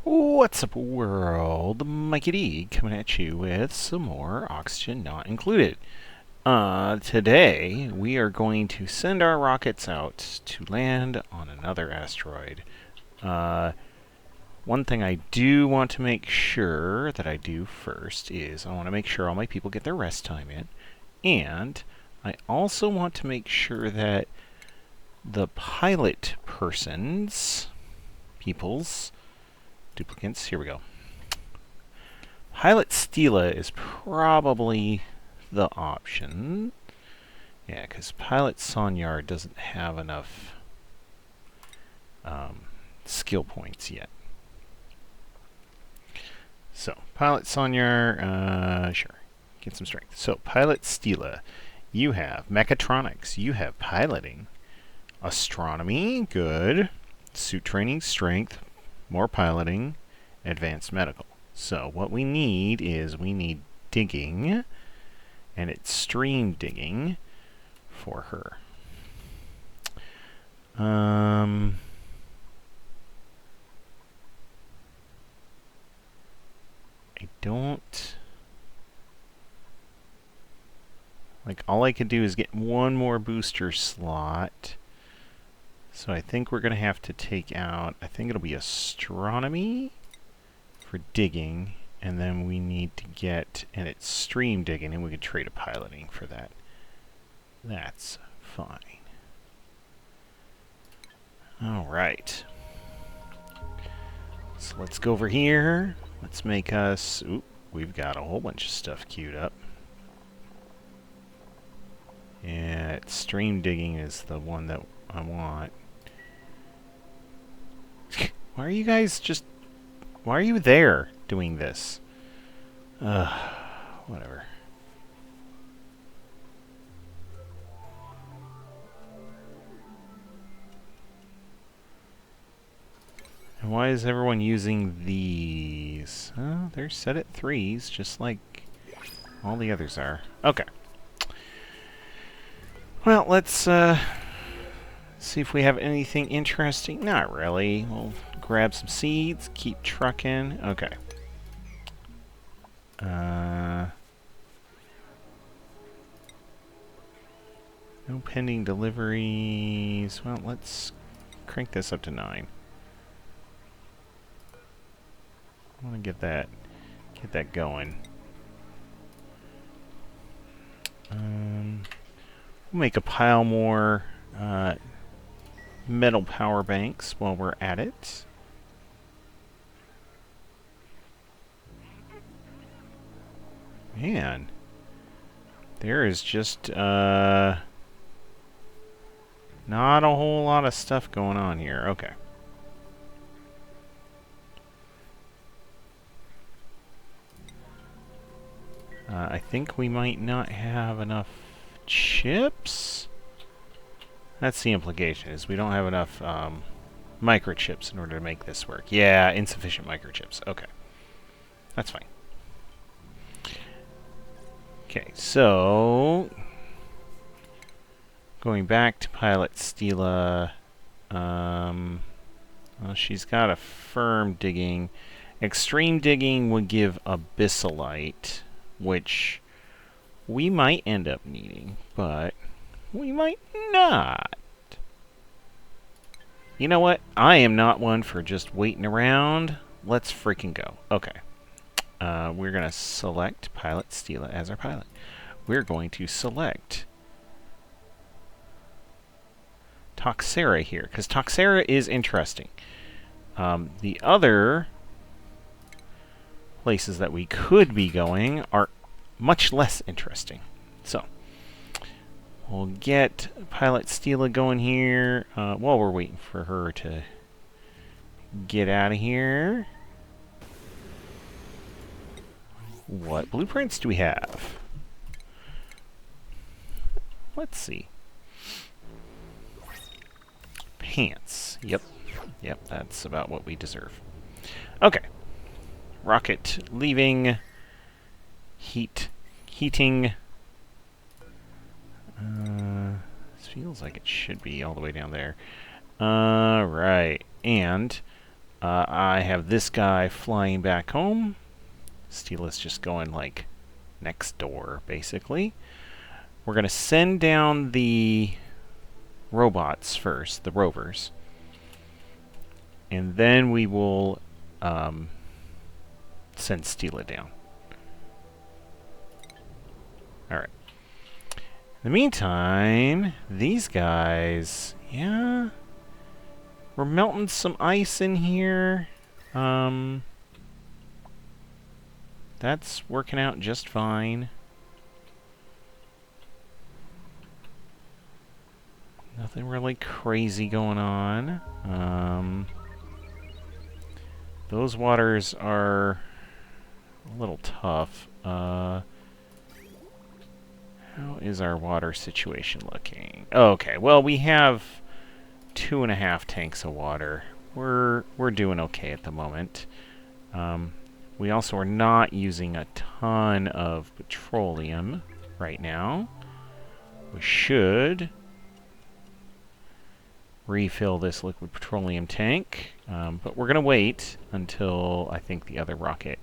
What's up, world? Mikey D coming at you with some more Oxygen Not Included. Today we are going to send our rockets out to land on another asteroid. One thing I do want to make sure that I do first is I want to make sure all my people get their rest time in, and I also want to make sure that the pilot people's duplicants, here we go. Pilot Stila is probably the option. Yeah, because Pilot Sonyar doesn't have enough skill points yet. So, Pilot Sonyar, sure, get some strength. So, Pilot Stila, you have Mechatronics, you have Piloting, Astronomy, good, Suit Training, Strength, more Piloting, Advanced Medical. So, what we need is Digging, and Extreme Digging for her. I don't... Like, all I could do is get one more booster slot. So I think we're going to have to take out... I think it'll be Astronomy for Digging. And then we need to get an Extreme Digging, and we can trade a Piloting for that. That's fine. Alright. So let's go over here. Let's make us... Oop, we've got a whole bunch of stuff queued up. Yeah, Extreme Digging is the one that I want. Why are you guys just... Why are you there doing this? Whatever. And why is everyone using these? Oh, they're set at 3s, just like all the others are. Okay. Well, let's see if we have anything interesting. Not really. We'll grab some seeds, keep trucking. Okay. No pending deliveries. Well, let's crank this up to 9. I want to get that going. We'll make a pile more metal power banks while we're at it. Man, there is just not a whole lot of stuff going on here. Okay. I think we might not have enough chips. That's the implication, is we don't have enough microchips in order to make this work. Yeah, insufficient microchips. Okay. That's fine. Okay, so... Going back to Pilot Stila... well, she's got a firm digging. Extreme Digging would give Abyssalite, which we might end up needing, but we might not. You know what? I am not one for just waiting around. Let's freaking go. Okay. We're going to select Pilot Stila as our pilot. We're going to select Toxera here, because Toxera is interesting. The other places that we could be going are much less interesting. So, we'll get Pilot Stila going here while we're waiting for her to get out of here. What blueprints do we have? Let's see. Pants. Yep. Yep, that's about what we deserve. Okay. Rocket leaving. Heating. This feels like it should be all the way down there. Right. And I have this guy flying back home. Steela's just going, like, next door, basically. We're going to send down the robots first, the rovers. And then we will send Steela down. Alright. In the meantime, these guys... Yeah... We're melting some ice in here. That's working out just fine. Nothing really crazy going on. Those waters are a little tough. How is our water situation looking? Okay, well, we have 2.5 tanks of water. We're doing okay at the moment. We also are not using a ton of petroleum right now. We should refill this liquid petroleum tank, but we're going to wait until I think the other rocket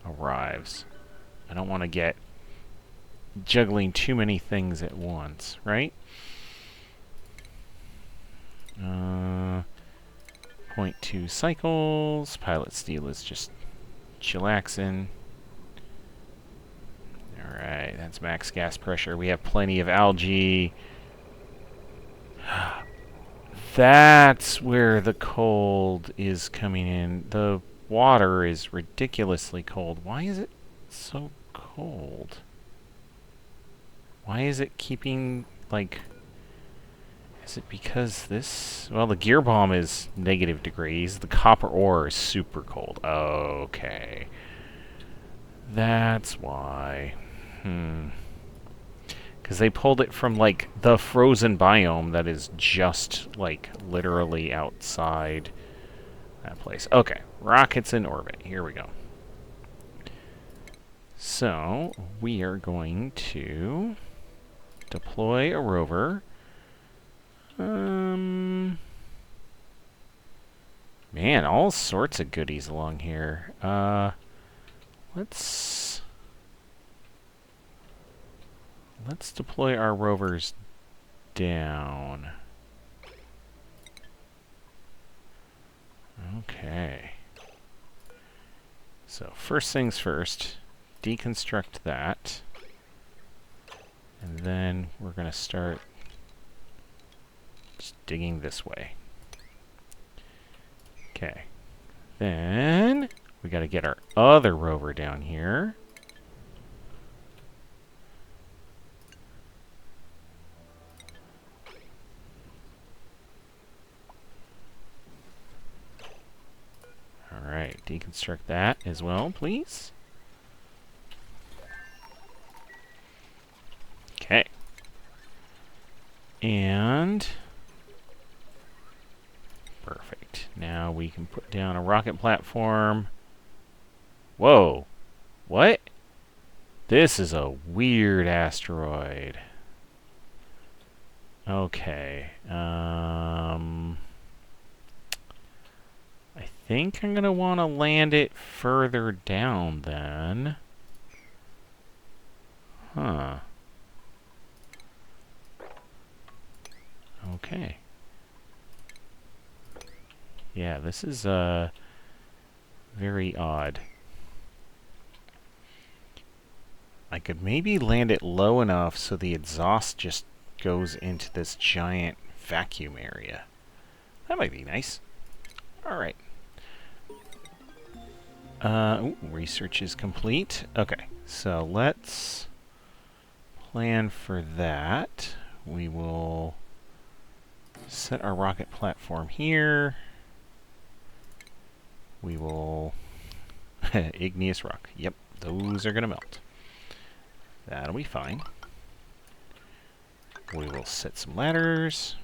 arrives. I don't want to get juggling too many things at once, right? 0.2 cycles. Pilot Steel is just chillaxing. Alright, that's max gas pressure. We have plenty of algae. That's where the cold is coming in. The water is ridiculously cold. Why is it so cold? Why is it keeping, like... Is it because this... Well, the gear bomb is negative degrees. The copper ore is super cold. Okay. That's why. Because they pulled it from, like, the frozen biome that is just, like, literally outside that place. Okay. Rockets in orbit. Here we go. So, we are going to deploy a rover. Man, all sorts of goodies along here. Let's deploy our rovers down. Okay. So, first things first, deconstruct that. And then we're going to start just digging this way. Okay. Then we got to get our other rover down here. All right, deconstruct that as well, please. Okay. And perfect. Now we can put down a rocket platform. Whoa. What? This is a weird asteroid. Okay. I think I'm going to want to land it further down then. Huh. Okay. Yeah, this is very odd. I could maybe land it low enough so the exhaust just goes into this giant vacuum area. That might be nice. Alright. Research is complete. Okay, so let's plan for that. We will set our rocket platform here. We will... igneous rock. Yep, those are going to melt. That'll be fine. We will set some ladders.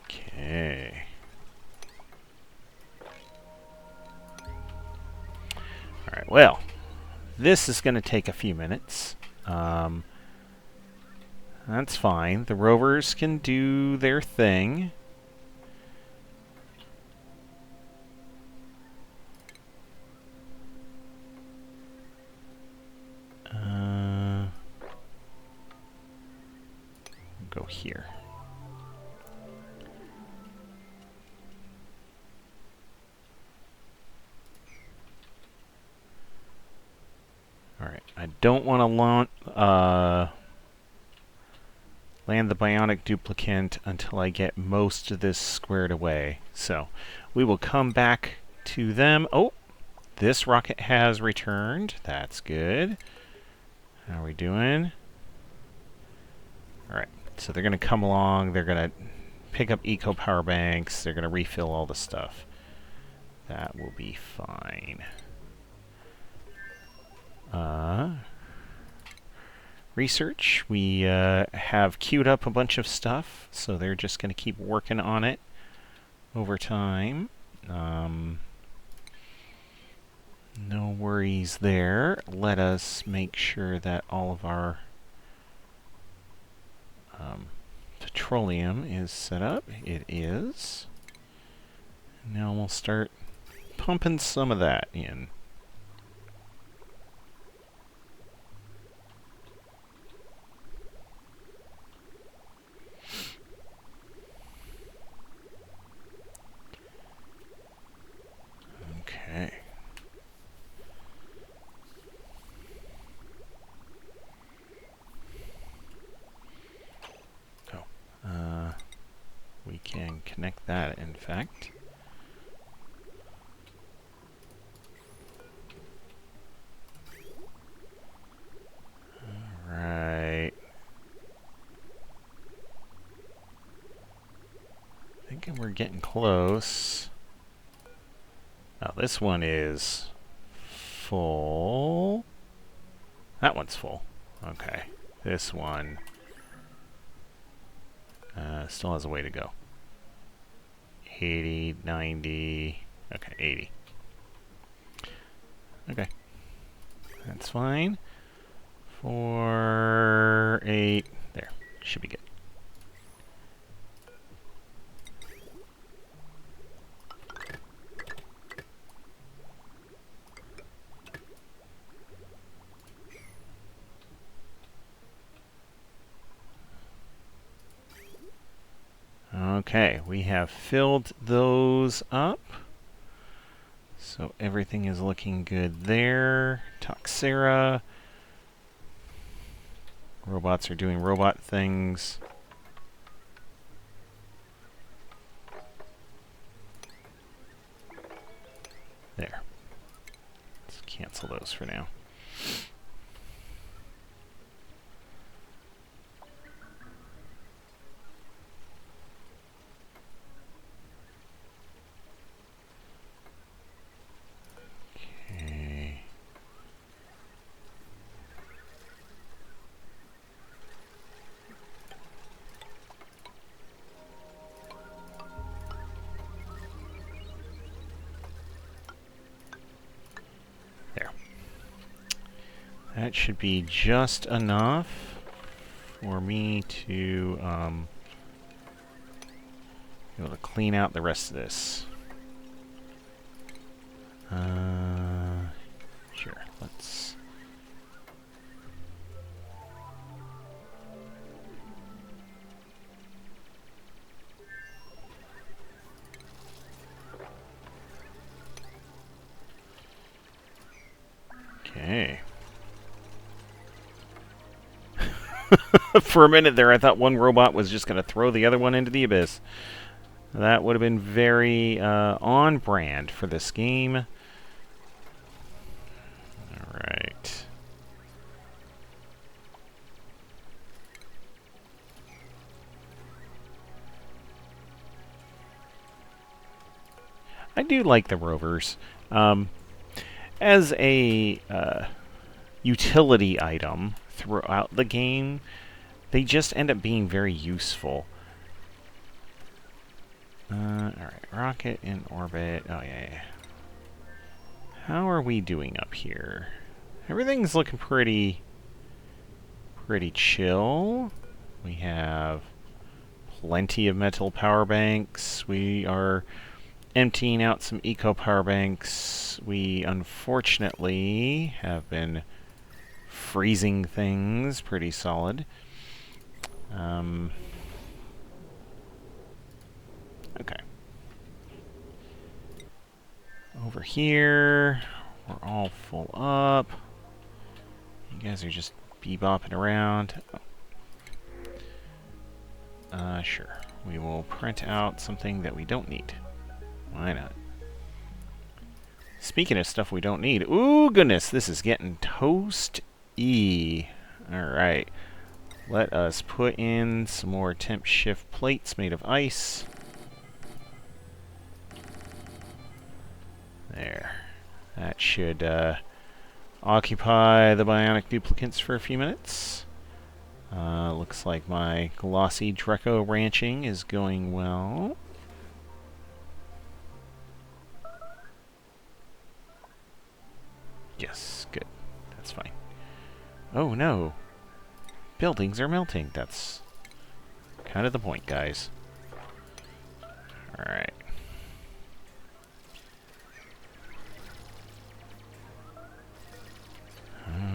Okay. Alright, well, this is going to take a few minutes. That's fine. The rovers can do their thing. Go here. Alright, I don't want to land the bionic duplicant until I get most of this squared away. So, we will come back to them. Oh, this rocket has returned. That's good. How are we doing? Alright, so they're going to come along. They're going to pick up eco power banks. They're going to refill all the stuff. That will be fine. Research. We have queued up a bunch of stuff, so they're just going to keep working on it over time. No worries there. Let us make sure that all of our petroleum is set up. It is. Now we'll start pumping some of that in. Okay. We can connect that, in fact. Alright. Thinking we're getting close. Now this one is full. That one's full. Okay. This one still has a way to go. 80, 90, okay, 80. Okay. That's fine. 4, 8, there. Should be good. Okay, we have filled those up. So everything is looking good there. Toxera. Robots are doing robot things. There. Let's cancel those for now. That should be just enough for me to be able to clean out the rest of this. Sure, let's... Okay. For a minute there, I thought one robot was just going to throw the other one into the abyss. That would have been very on brand for this game. Alright. I do like the rovers. As a utility item throughout the game, they just end up being very useful. Alright, rocket in orbit. Oh, yeah. how are we doing up here? Everything's looking pretty chill. We have plenty of metal power banks. We are emptying out some eco power banks. We unfortunately have been freezing things pretty solid. Okay. Over here, we're all full up. You guys are just bebopping around. Sure. We will print out something that we don't need. Why not? Speaking of stuff we don't need. Ooh, goodness, this is getting toast-y. Alright. Let us put in some more temp shift plates made of ice. There. That should occupy the bionic duplicates for a few minutes. Looks like my glossy Dreco ranching is going well. Yes, good. That's fine. Oh no! Buildings are melting. That's kind of the point, guys. Alright.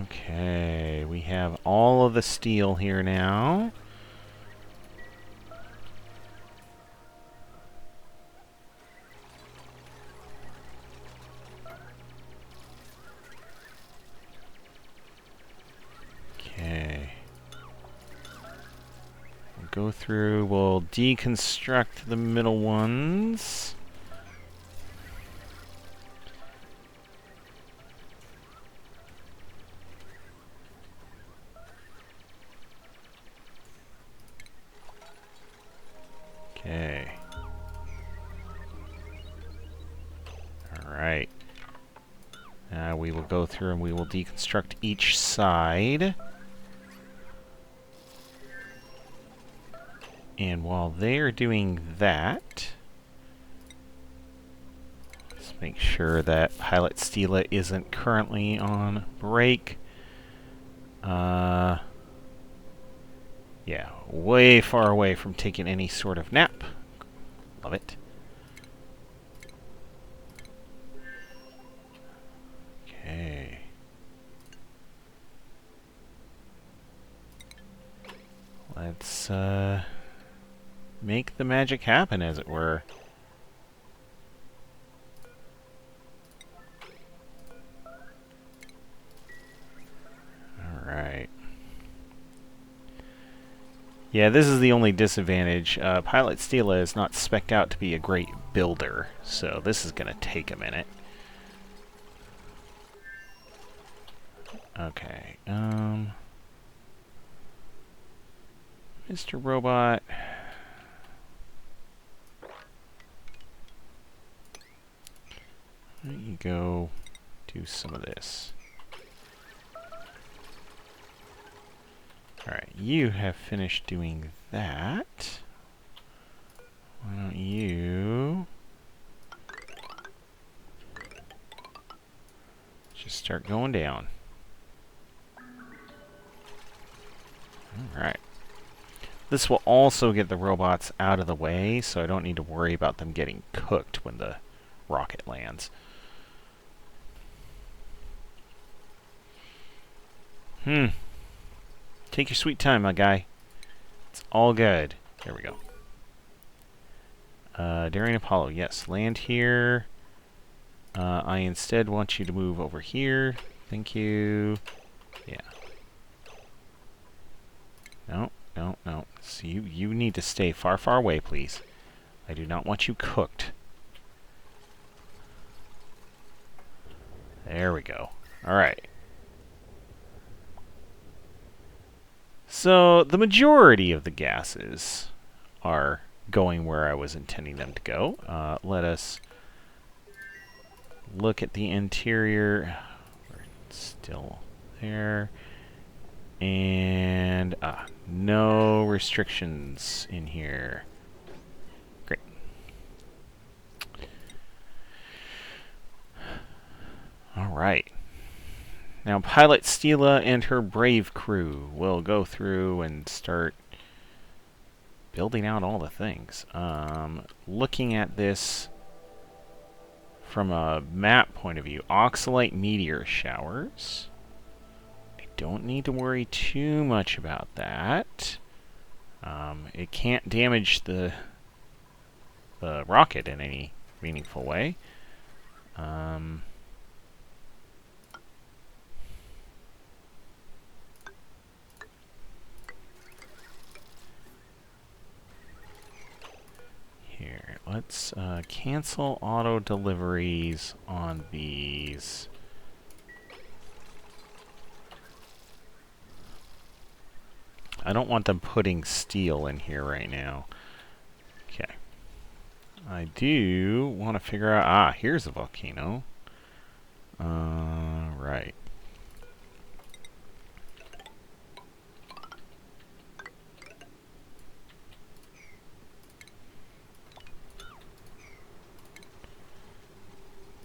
Okay, we have all of the steel here now. Okay. We'll go through, we'll deconstruct the middle ones. Okay. Alright. Now we will go through and we will deconstruct each side. And while they're doing that, let's make sure that Pilot Stila isn't currently on break. Yeah, way far away from taking any sort of nap. Love it. Okay. Let's make the magic happen, as it were. Alright. Yeah, this is the only disadvantage. Pilot Stila is not spec'd out to be a great builder, so this is going to take a minute. Okay, Mr. Robot. Why don't you go do some of this? Alright, you have finished doing that. Why don't you just start going down? Alright. This will also get the robots out of the way, so I don't need to worry about them getting cooked when the rocket lands. Take your sweet time, my guy. It's all good. There we go. Daring Apollo, yes. Land here. I instead want you to move over here. Thank you. Yeah. No, no, no. So you need to stay far, far away, please. I do not want you cooked. There we go. Alright. So, the majority of the gases are going where I was intending them to go. Let us look at the interior. We're still there. And, no restrictions in here. Great. Alright. Now Pilot Stila and her brave crew will go through and start building out all the things. Looking at this from a map point of view, oxalite meteor showers. I don't need to worry too much about that. It can't damage the rocket in any meaningful way. Here, let's cancel auto deliveries on these. I don't want them putting steel in here right now. Okay. I do want to figure out... Ah, here's a volcano. Right.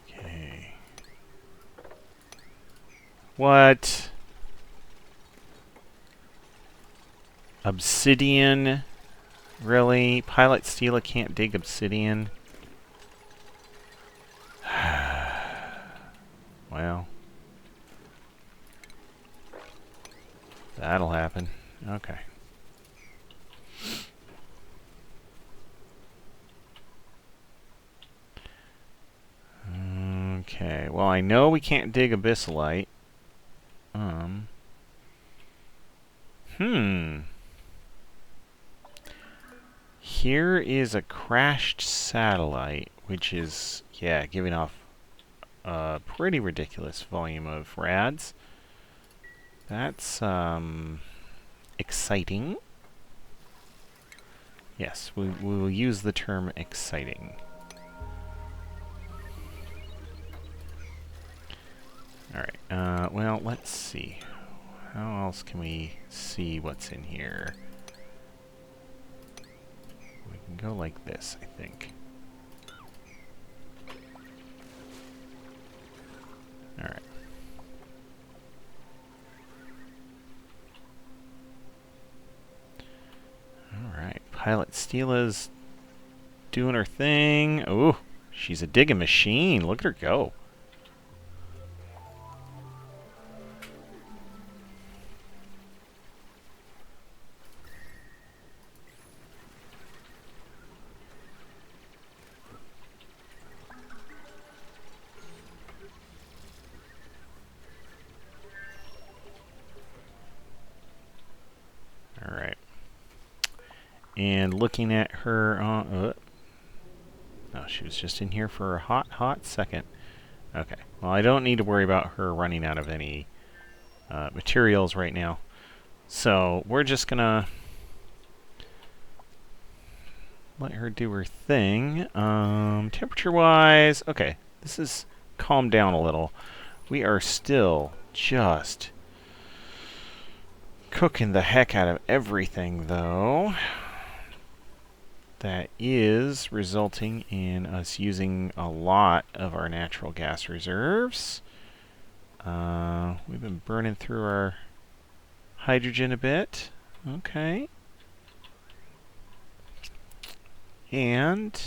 Okay. What? Obsidian? Really? Pilot Stila can't dig obsidian? Well. That'll happen. Okay. Okay. Well, I know we can't dig abyssalite. Here is a crashed satellite, which is, yeah, giving off a pretty ridiculous volume of rads. That's, exciting. Yes, we will use the term exciting. Alright, well, let's see. How else can we see what's in here? We can go like this, I think. Alright. Alright, Pilot Stila's doing her thing. Ooh, she's a digging machine. Look at her go. Alright. And looking at her... no, she was just in here for a hot second. Okay. Well, I don't need to worry about her running out of any materials right now. So, we're just gonna let her do her thing. Temperature-wise... Okay. This is calmed down a little. We are still just cooking the heck out of everything, though. That is resulting in us using a lot of our natural gas reserves. We've been burning through our hydrogen a bit. Okay. And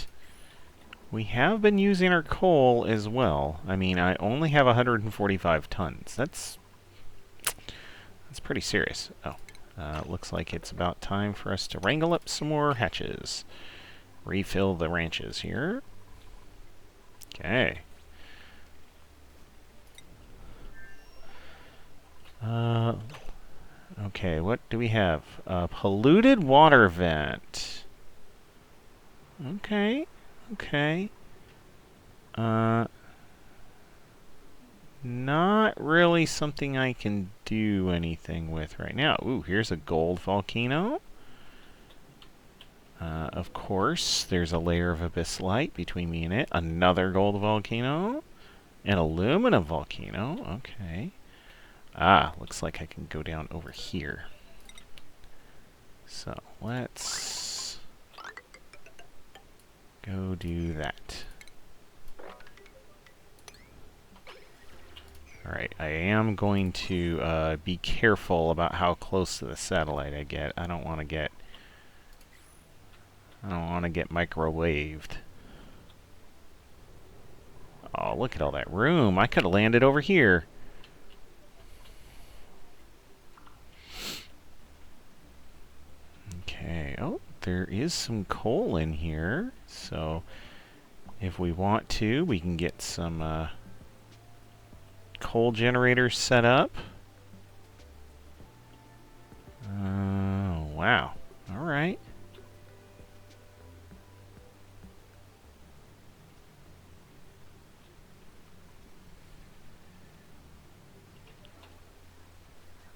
we have been using our coal as well. I mean, I only have 145 tons. That's pretty serious. Oh. Looks like it's about time for us to wrangle up some more hatches. Refill the ranches here. Okay. Okay, what do we have? Polluted water vent. Okay, okay. Not really something I can do anything with right now. Ooh, here's a gold volcano. Of course, there's a layer of abyssalite between me and it. Another gold volcano. An aluminum volcano. Okay. Ah, looks like I can go down over here. So, let's go do that. Alright, I am going to be careful about how close to the satellite I get. I don't want to get microwaved. Oh, look at all that room. I could have landed over here. Okay. Oh, there is some coal in here. So, if we want to, we can get some coal generators set up. Wow. All right.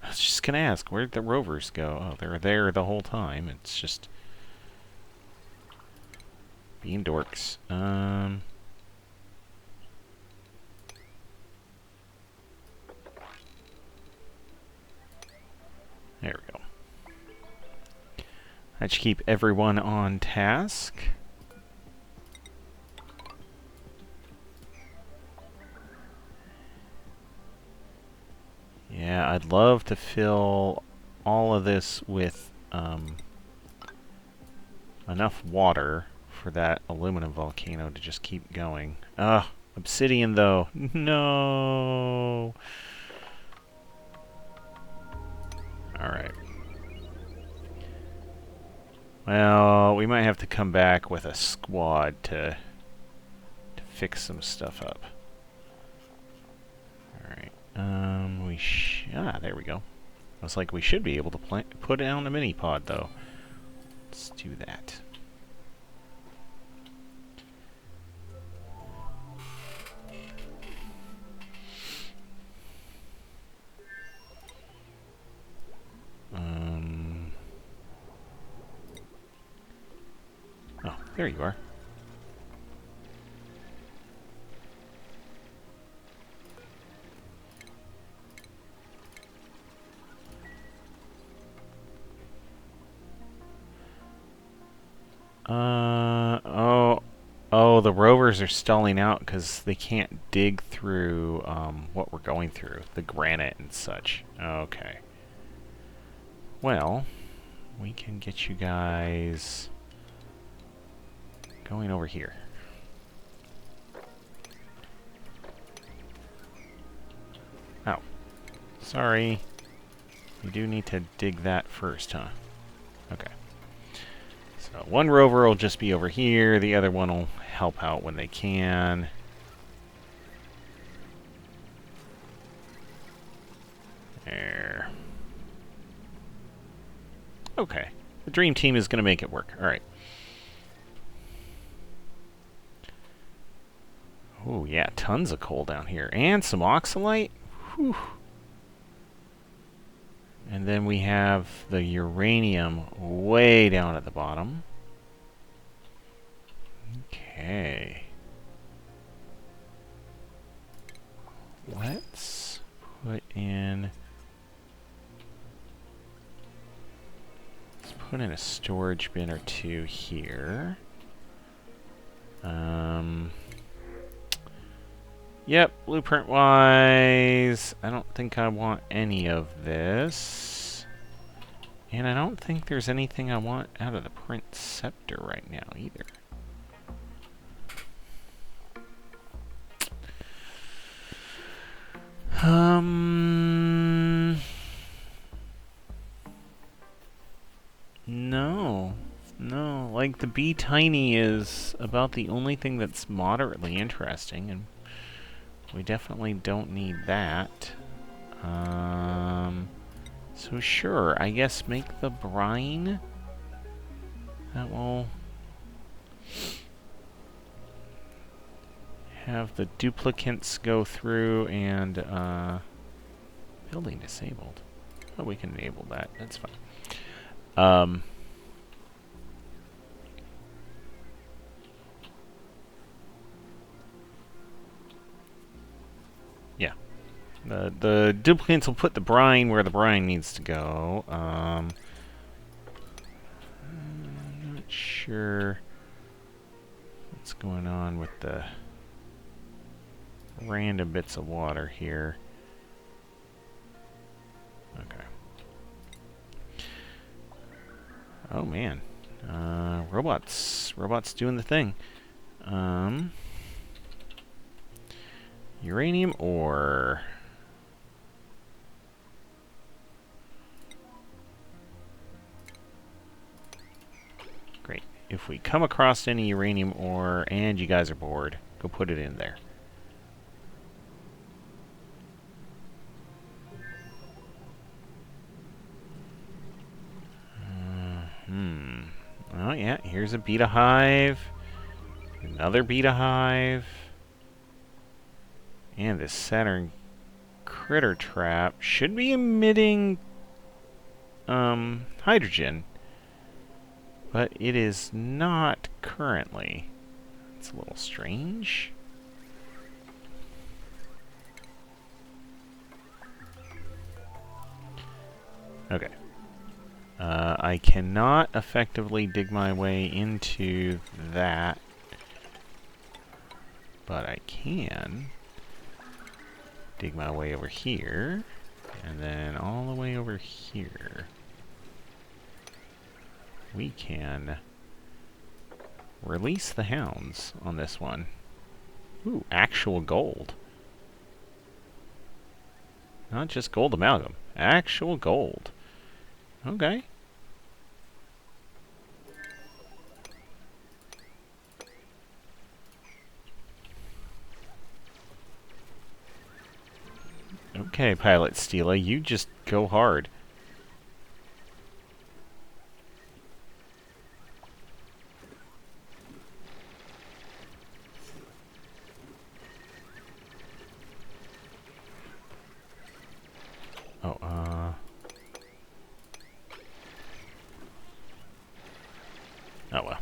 I was just gonna ask, where'd the rovers go? Oh, they're there the whole time. It's just being dorks. There we go. That should keep everyone on task. Yeah, I'd love to fill all of this with enough water for that aluminum volcano to just keep going. Ugh, obsidian though. No. Alright. Well, we might have to come back with a squad to fix some stuff up. Alright. There we go. I was like, we should be able to put down a mini pod though. Let's do that. Oh, there you are. Oh, the rovers are stalling out because they can't dig through what we're going through, the granite and such. Okay. Well, we can get you guys going over here. Oh, sorry. We do need to dig that first, huh? Okay. So one rover will just be over here, the other one will help out when they can. There. Okay. The dream team is going to make it work. Alright. Oh, yeah, tons of coal down here. And some oxalite. Whew. And then we have the uranium way down at the bottom. Okay. Let's put in... Let's put in a storage bin or two here. Yep, blueprint-wise, I don't think I want any of this. And I don't think there's anything I want out of the print scepter right now, either. No. No, like the Bee Tiny is about the only thing that's moderately interesting, and we definitely don't need that. So sure, I guess make the brine. That will have the duplicates go through and, building disabled. Oh, we can enable that. That's fine. Yeah. The duplicates will put the brine where the brine needs to go. I'm not sure what's going on with the random bits of water here. Okay. Oh man. Robots doing the thing. Uranium ore. Great. If we come across any uranium ore and you guys are bored, go put it in there. Oh yeah, here's a beta hive. Another beta hive. And this Saturn critter trap should be emitting hydrogen. But it is not currently. It's a little strange. Okay. I cannot effectively dig my way into that. But I can dig my way over here. And then all the way over here. We can release the hounds on this one. Ooh, actual gold. Not just gold amalgam. Actual gold. Okay. Okay, Pilot Stila, you just go hard. Oh, oh well.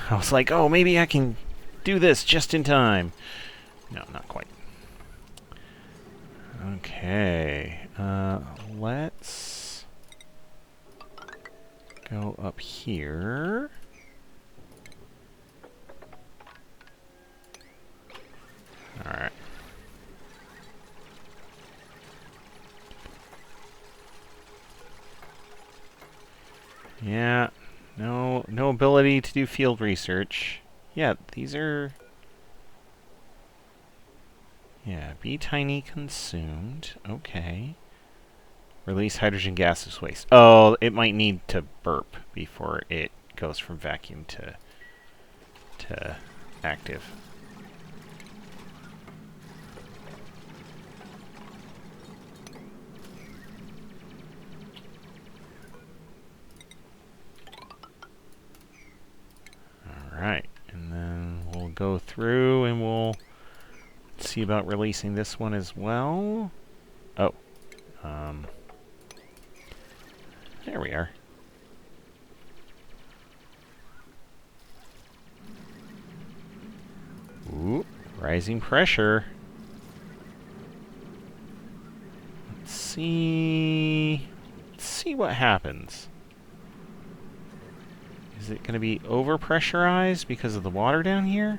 I was like, oh, maybe I can do this just in time. No, not quite. Okay, let's go up here. Alright. Yeah, no ability to do field research. Yeah, these are... Yeah, be tiny consumed. Okay. Release hydrogen gaseous waste. Oh, it might need to burp before it goes from vacuum to active. Alright, and then we'll go through and we'll see about releasing this one as well. Oh. There we are. Ooh, rising pressure. Let's see what happens. Is it going to be overpressurized because of the water down here?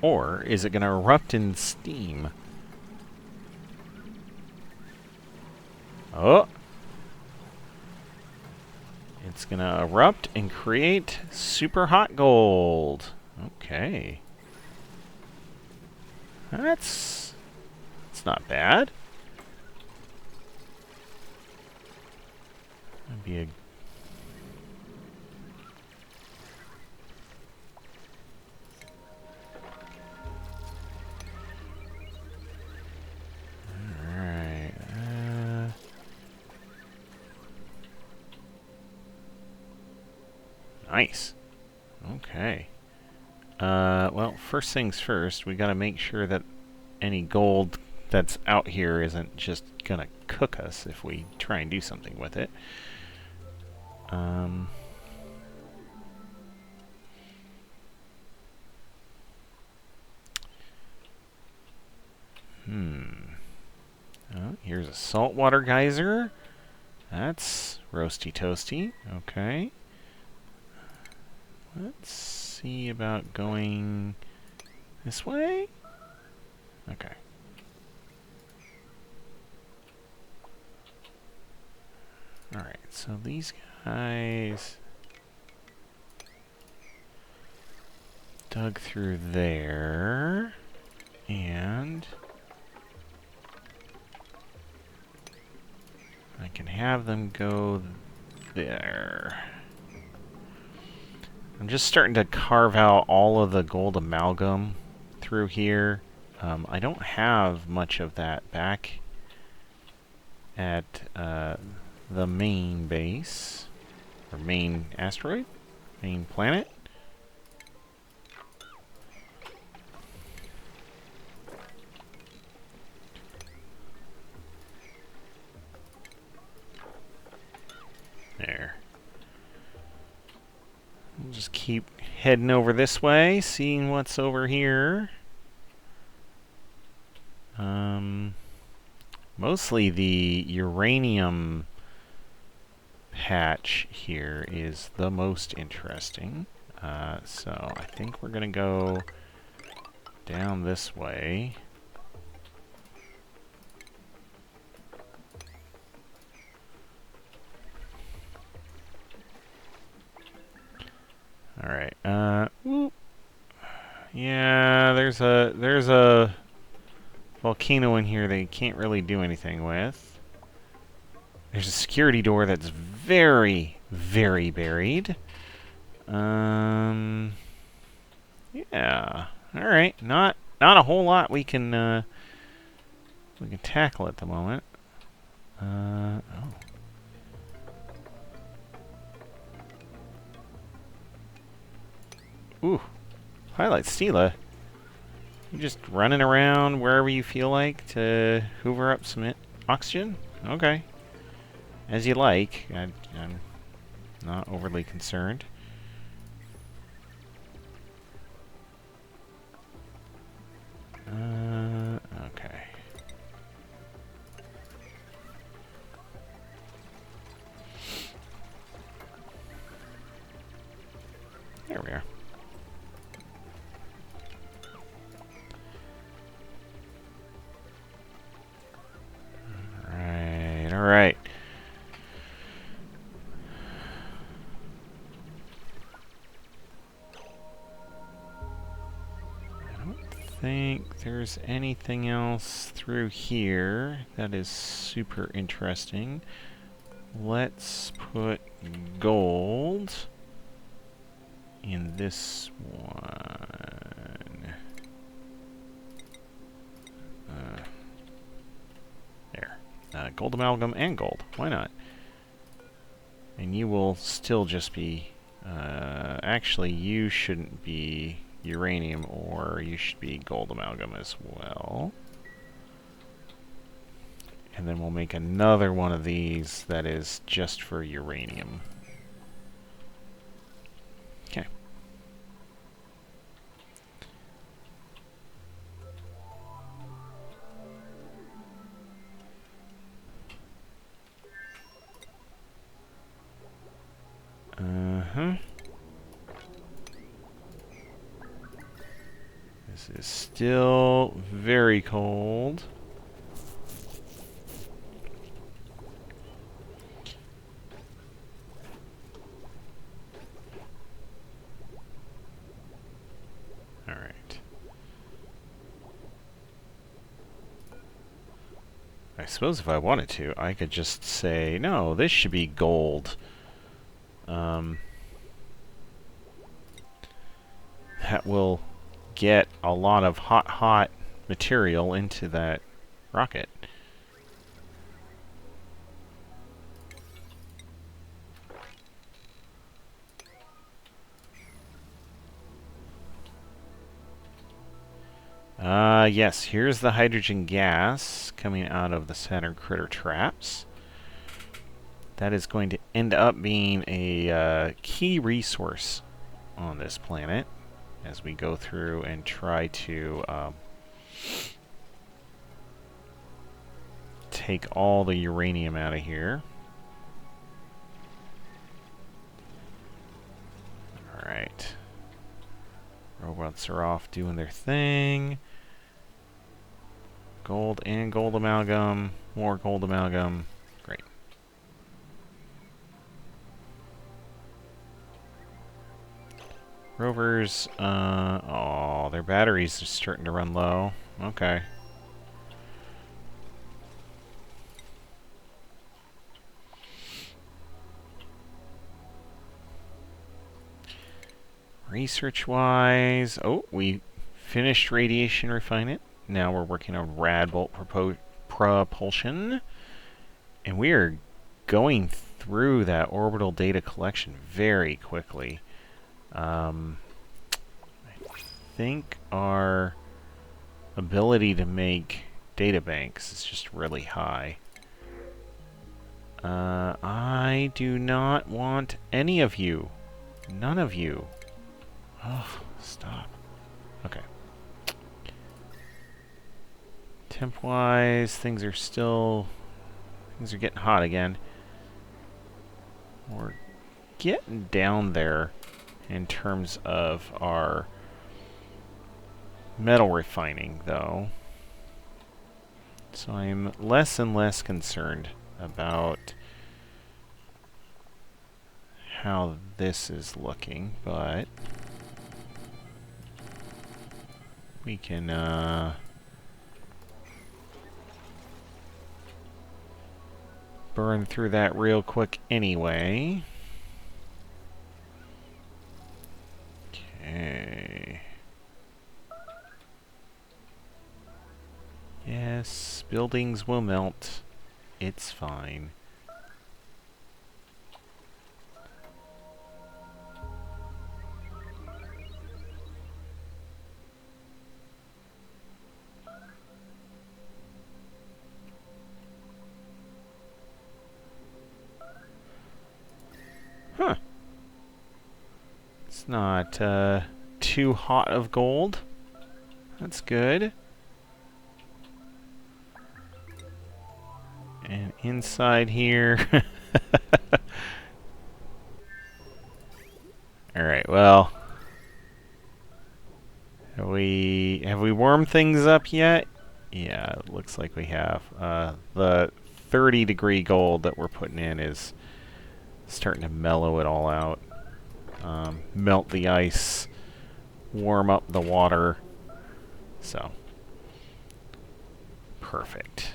Or is it going to erupt in steam? Oh! It's going to erupt and create super hot gold. Okay. That's not bad. That'd be a... Alright. Nice. Okay. Well, first things first, we gotta make sure that any gold that's out here isn't just gonna cook us if we try and do something with it. Oh, here's a saltwater geyser. That's roasty toasty. Okay. Let's see about going this way. Okay. Alright, so these guys dug through there, and I can have them go there. I'm just starting to carve out all of the gold amalgam through here. I don't have much of that back at the main base, or main asteroid, main planet. There. We'll just keep heading over this way, seeing what's over here. Mostly the uranium patch here is the most interesting. So I think we're gonna go down this way. All right. Yeah, there's a volcano in here they can't really do anything with. There's a security door that's very, very buried. Yeah. All right. Not a whole lot we can tackle at the moment. Oh. Ooh. Highlight Stila. You're just running around wherever you feel like to hoover up some oxygen? Okay. As you like. I'm not overly concerned. Okay. There we are. All right. I don't think there's anything else through here that is super interesting. Let's put gold in this one. There. Gold amalgam and gold. Why not? And you will still just be... actually, you shouldn't be uranium, or you should be gold amalgam as well. And then we'll make another one of these that is just for uranium. Okay. This is still very cold. All right. I suppose if I wanted to, I could just say, no, this should be gold. That will get a lot of hot material into that rocket. Yes, here's the hydrogen gas coming out of the Saturn critter traps. That is going to end up being a key resource on this planet as we go through and try to take all the uranium out of here. Alright. Robots are off doing their thing. Gold and gold amalgam. More gold amalgam. Great. Rovers, oh, their batteries are starting to run low. Okay. Research-wise, oh, we finished radiation refinement. Now we're working on Radbolt propulsion. And we are going through that orbital data collection very quickly. I think our ability to make data banks is just really high. I do not want any of you. None of you. Oh, stop. Okay. Temp-wise, things are getting hot again. We're getting down there in terms of our metal refining, though. So I'm less and less concerned about how this is looking, but we can burn through that real quick anyway. Okay. Yes, buildings will melt. It's fine. Huh. It's not too hot of gold. That's good. And inside here... Alright, well... Have we warmed things up yet? Yeah, it looks like we have. The 30-degree gold that we're putting in is starting to mellow it all out. Melt the ice, warm up the water. So, perfect.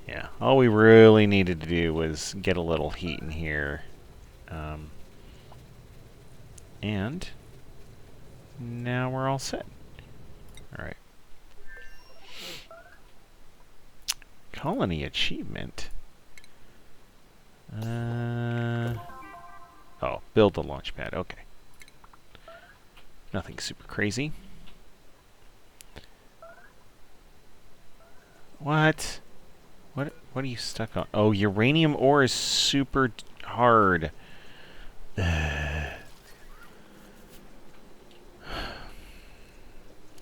Yeah, all we really needed to do was get a little heat in here. And now we're all set. Alright. Colony achievement. Oh, build the launch pad. Okay. Nothing super crazy. What? What are you stuck on? Oh, uranium ore is super hard.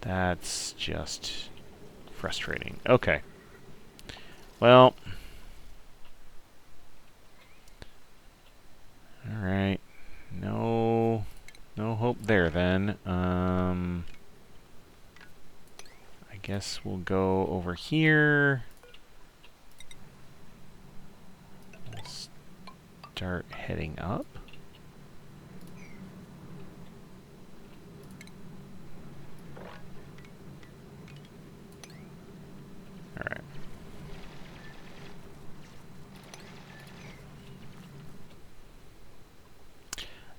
That's just frustrating. Okay. Well. Alright. No hope there then. I guess we'll go over here. We'll start heading up. Alright.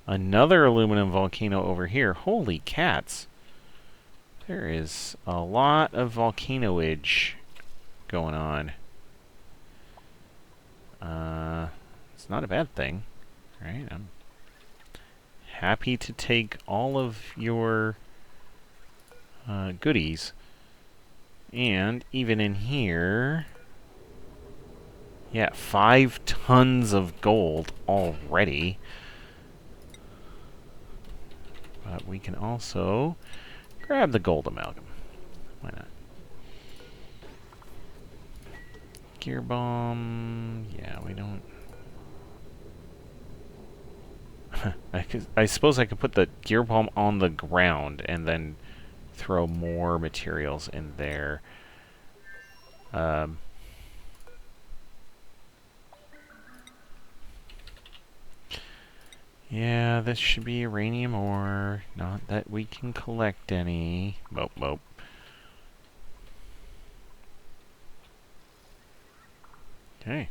Another aluminum volcano over here. Holy cats. There is a lot of volcanoage going on. It's not a bad thing, right? I'm happy to take all of your goodies. And even in here, yeah, 5 tons of gold already. But we can also grab the gold amalgam. Why not? Gear bomb. Yeah, we don't. I suppose I could put the gear bomb on the ground and then throw more materials in there. Yeah, this should be uranium ore. Not that we can collect any. Mope, mope. Okay.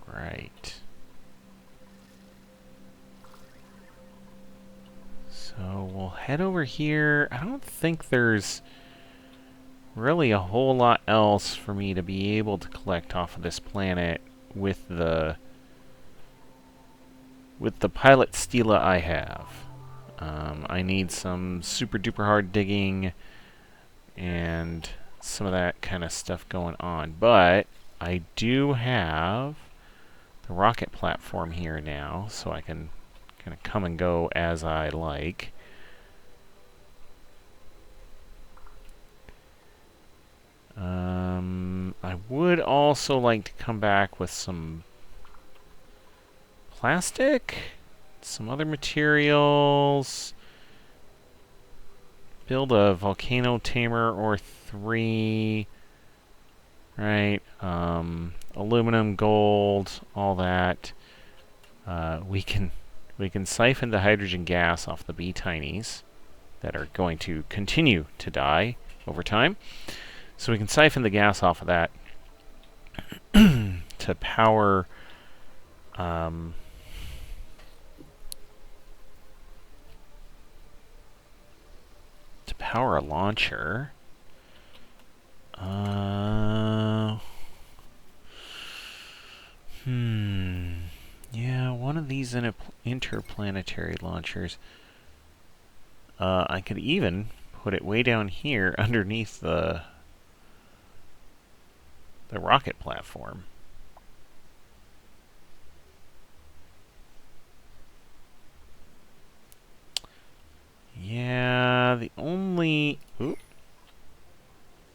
Right. So we'll head over here. I don't think there's really a whole lot else for me to be able to collect off of this planet with the pilot Stela I have. I need some super duper hard digging and some of that kind of stuff going on. But I do have the rocket platform here now, so I can kind of come and go as I like. I would also like to come back with some plastic, some other materials, build a volcano tamer or 3, right? Aluminum, gold, all that. We can siphon the hydrogen gas off the bee tinies that are going to continue to die over time. So we can siphon the gas off of that to power a launcher. Yeah, one of these interplanetary launchers. I could even put it way down here underneath the rocket platform. Yeah, the only... Oop.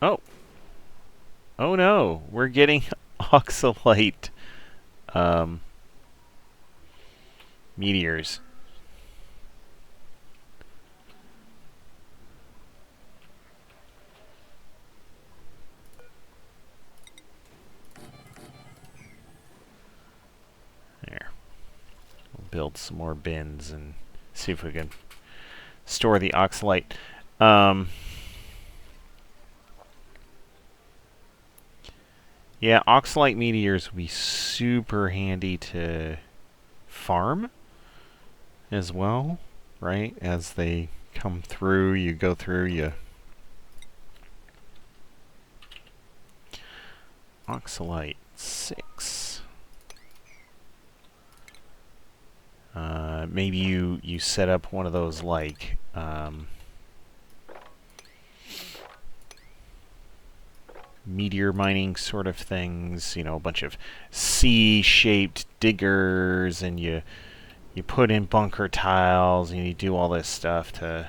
Oh. Oh no, we're getting oxalite meteors. There. We'll build some more bins and see if we can store the oxalite. Yeah, oxalite meteors would be super handy to farm as well, right? As they come through, you go through, you... Oxalite 6. Maybe you set up one of those, like... meteor mining sort of things, you know, a bunch of C-shaped diggers, and you put in bunker tiles, and you do all this stuff to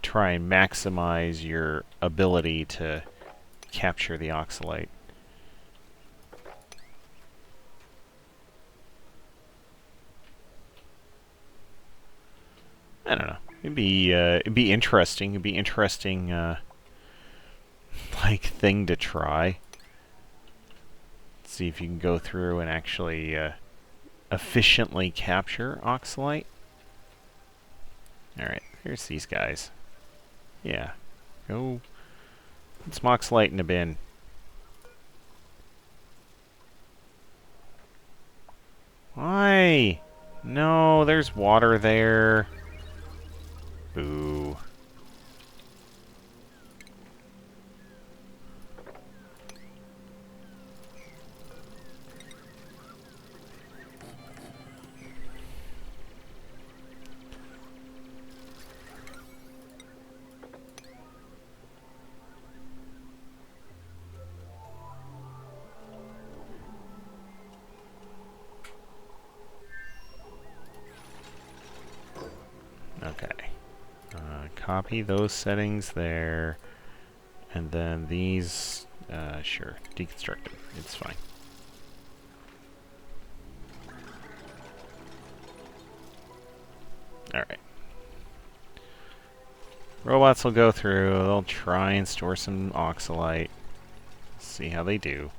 try and maximize your ability to capture the oxalite. I don't know. It'd be interesting. It'd be interesting, like, thing to try. See if you can go through and actually efficiently capture oxalite. All right, here's these guys. Yeah, go put some oxalite in a bin. Why? No, there's water there. Boo. Okay. Copy those settings there. And then these, sure, deconstruct them. It's fine. Alright. Robots will go through. They'll try and store some oxalite. See how they do.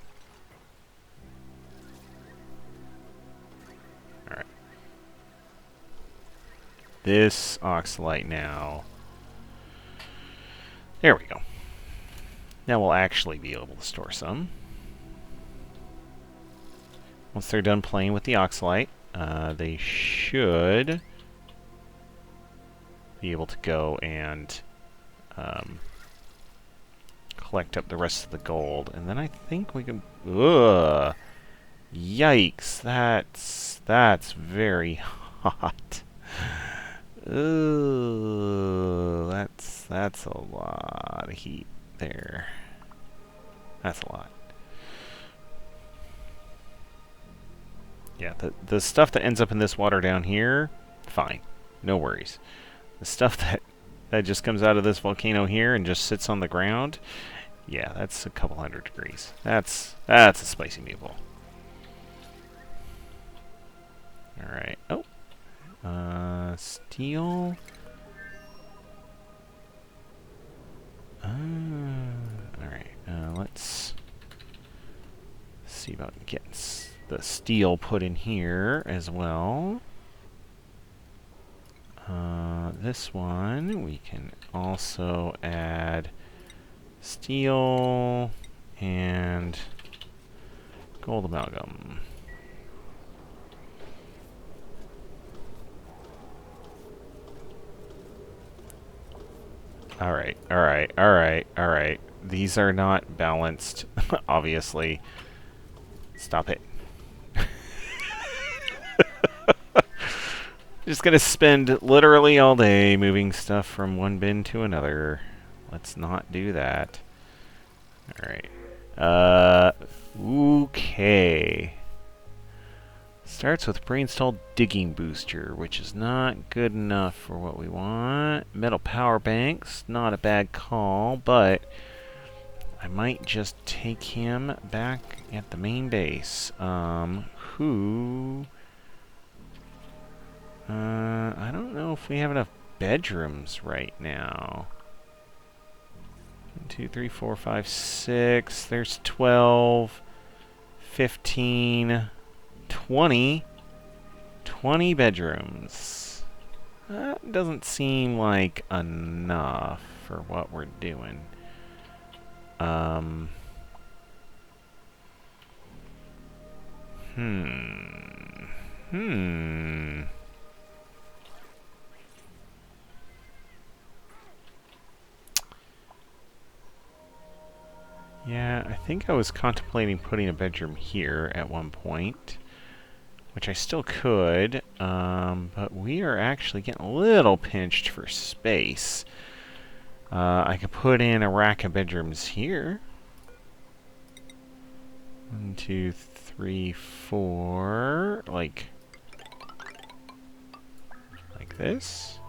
Alright. This oxalite now. There we go. Now we'll actually be able to store some. Once they're done playing with the oxalite, they should be able to go and collect up the rest of the gold. And then I think we can... Ugh! Yikes! That's very hot. Ooh, that's a lot of heat there. That's a lot. Yeah, the stuff that ends up in this water down here, fine. No worries. The stuff that just comes out of this volcano here and just sits on the ground, yeah, that's a couple hundred degrees. That's a spicy meatball. Alright. Oh. Steel. Alright. Let's see about getting the steel put in here as well. This one, we can also add steel and gold amalgam. Alright, alright, alright, alright. These are not balanced, obviously. Stop it. Just gonna spend literally all day moving stuff from one bin to another. Let's not do that. Alright. Okay. Starts with brain-stalled digging booster, which is not good enough for what we want. Metal power banks, not a bad call, but I might just take him back at the main base. I don't know if we have enough bedrooms right now. 1, 2, 3, 4, 5, 6. There's 12, 15, 20. 20 bedrooms. That doesn't seem like enough for what we're doing. Yeah, I think I was contemplating putting a bedroom here at one point, which I still could, but we are actually getting a little pinched for space. I could put in a rack of bedrooms here. 1, 2, 3, 4, like this.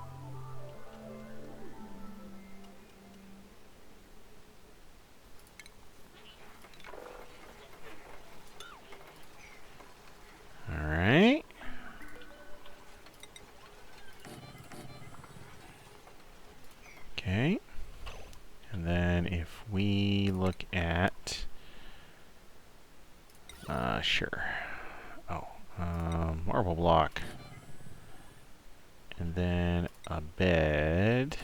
Alright. Okay. And then if we look at... sure. Oh, marble block. And then a bed.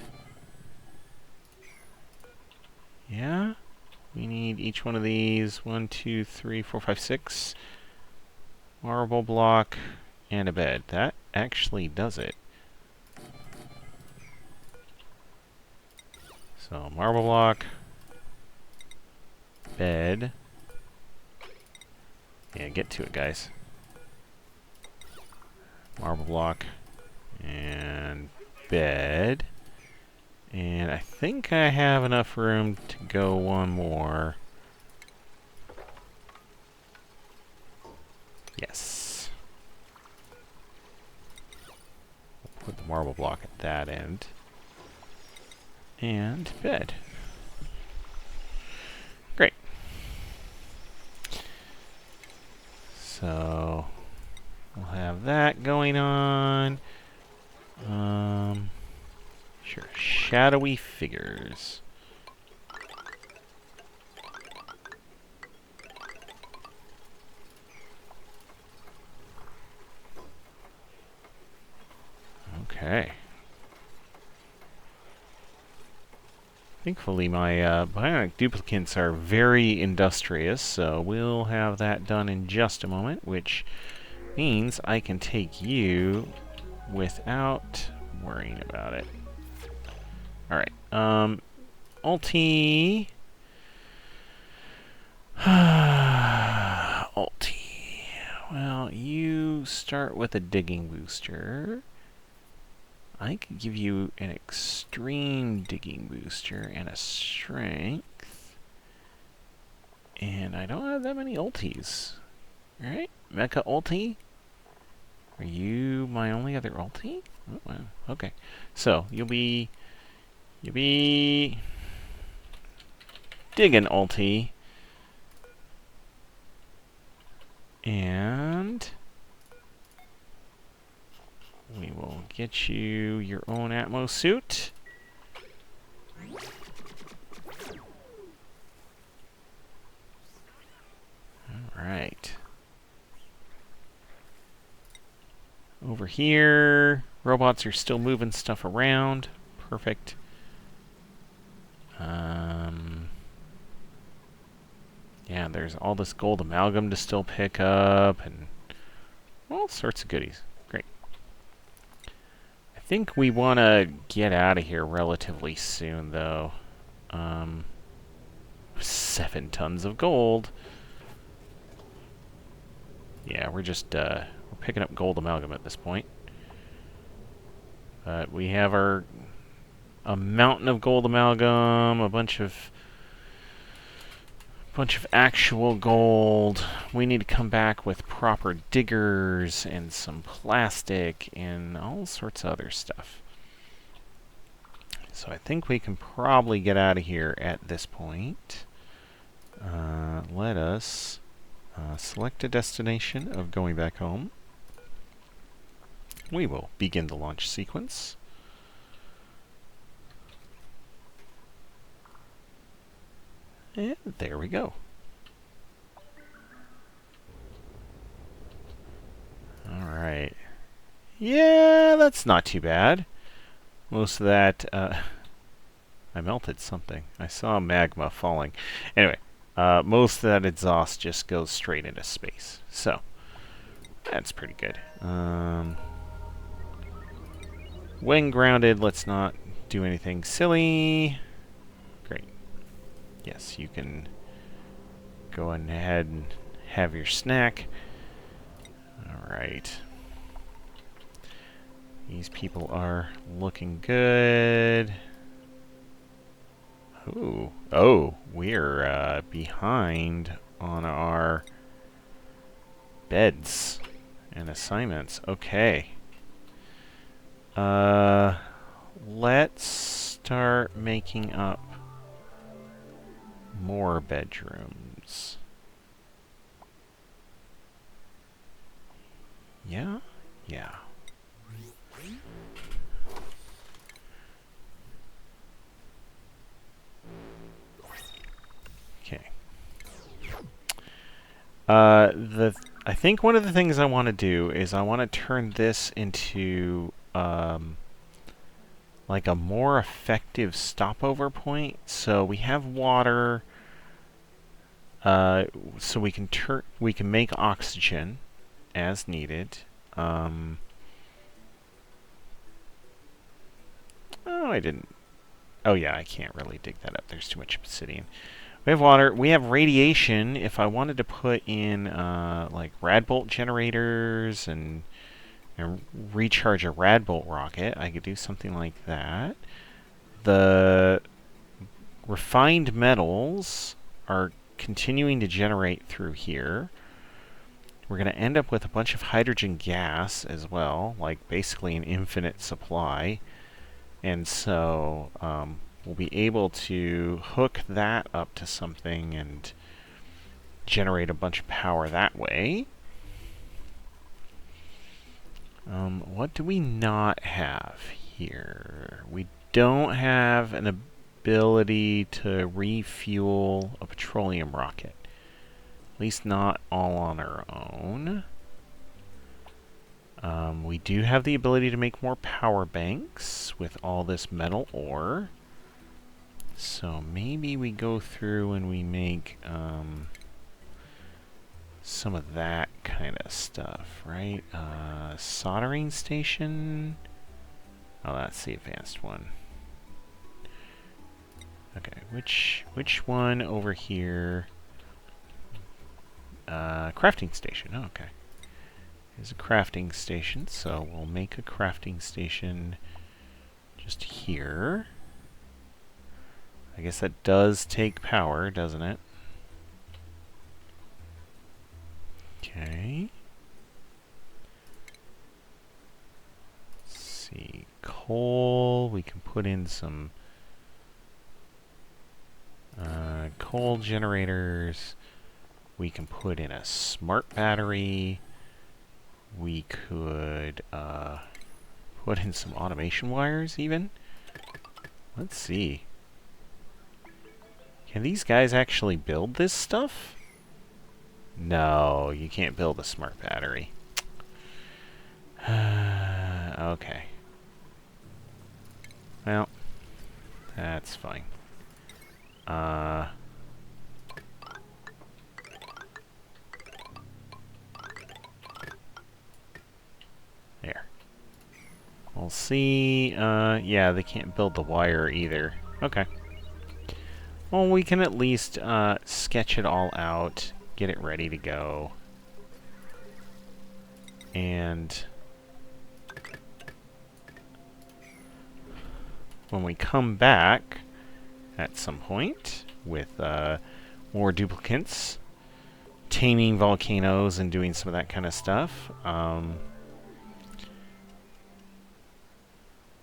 Yeah. We need each one of these. 1, 2, 3, 4, 5, 6. Marble block and a bed. That actually does it. So, marble block, bed. Yeah, get to it, guys. Marble block and bed. And I think I have enough room to go one more. Yes. We'll put the marble block at that end. And bed. Great. So we'll have that going on. Sure. shadowy figures. Okay. Thankfully, my bionic duplicates are very industrious, so we'll have that done in just a moment, which means I can take you without worrying about it. Alright, ulti. Ulti. Well, you start with a digging booster. I could give you an extreme digging booster and a strength. And I don't have that many ultis. Alright, Mecha ulti. Are you my only other ulti? Oh, wow. Okay. So, you'll be digging ulti. And we will get you your own Atmo suit. Alright. Over here, robots are still moving stuff around. Perfect. Yeah, there's all this gold amalgam to still pick up, and all sorts of goodies. Great. I think we want to get out of here relatively soon, though. 7 tons of gold. Yeah, we're just, we're picking up gold amalgam at this point. But we have a mountain of gold amalgam, a bunch of actual gold. We need to come back with proper diggers and some plastic and all sorts of other stuff. So I think we can probably get out of here at this point. Let us select a destination of going back home. We will begin the launch sequence. And there we go. Alright. Yeah, that's not too bad. Most of that, I melted something. I saw magma falling. Anyway, most of that exhaust just goes straight into space. So, that's pretty good. When grounded, let's not do anything silly. Great. Yes, you can go ahead and have your snack. Alright. These people are looking good. Ooh. Oh, we're behind on our beds and assignments. Okay. Let's start making up more bedrooms. Yeah? Yeah. Okay. I think one of the things I want to do is I want to turn this into like a more effective stopover point. So we have water, so we can make oxygen as needed. Oh, I didn't. Oh yeah, I can't really dig that up. There's too much obsidian. We have water. We have radiation. If I wanted to put in like Radbolt generators and recharge a Radbolt rocket, I could do something like that. The refined metals are continuing to generate through here. We're going to end up with a bunch of hydrogen gas as well, like basically an infinite supply. And so we'll be able to hook that up to something and generate a bunch of power that way. What do we not have here? We don't have an ability to refuel a petroleum rocket. At least not all on our own. We do have the ability to make more power banks with all this metal ore. So maybe we go through and we make some of that kind of stuff, right? Soldering station. Oh, that's the advanced one. Okay, which one over here? Crafting station. Oh, okay. There's a crafting station, so we'll make a crafting station just here. I guess that does take power, doesn't it? Okay. Let's see. Coal. We can put in some coal generators. We can put in a smart battery. We could put in some automation wires even. Let's see. Can these guys actually build this stuff? No, you can't build a smart battery. Okay. Well, that's fine. There. We'll see. Yeah, they can't build the wire either. Okay. Well, we can at least sketch it all out, get it ready to go. And when we come back at some point with more duplicates, taming volcanoes and doing some of that kind of stuff,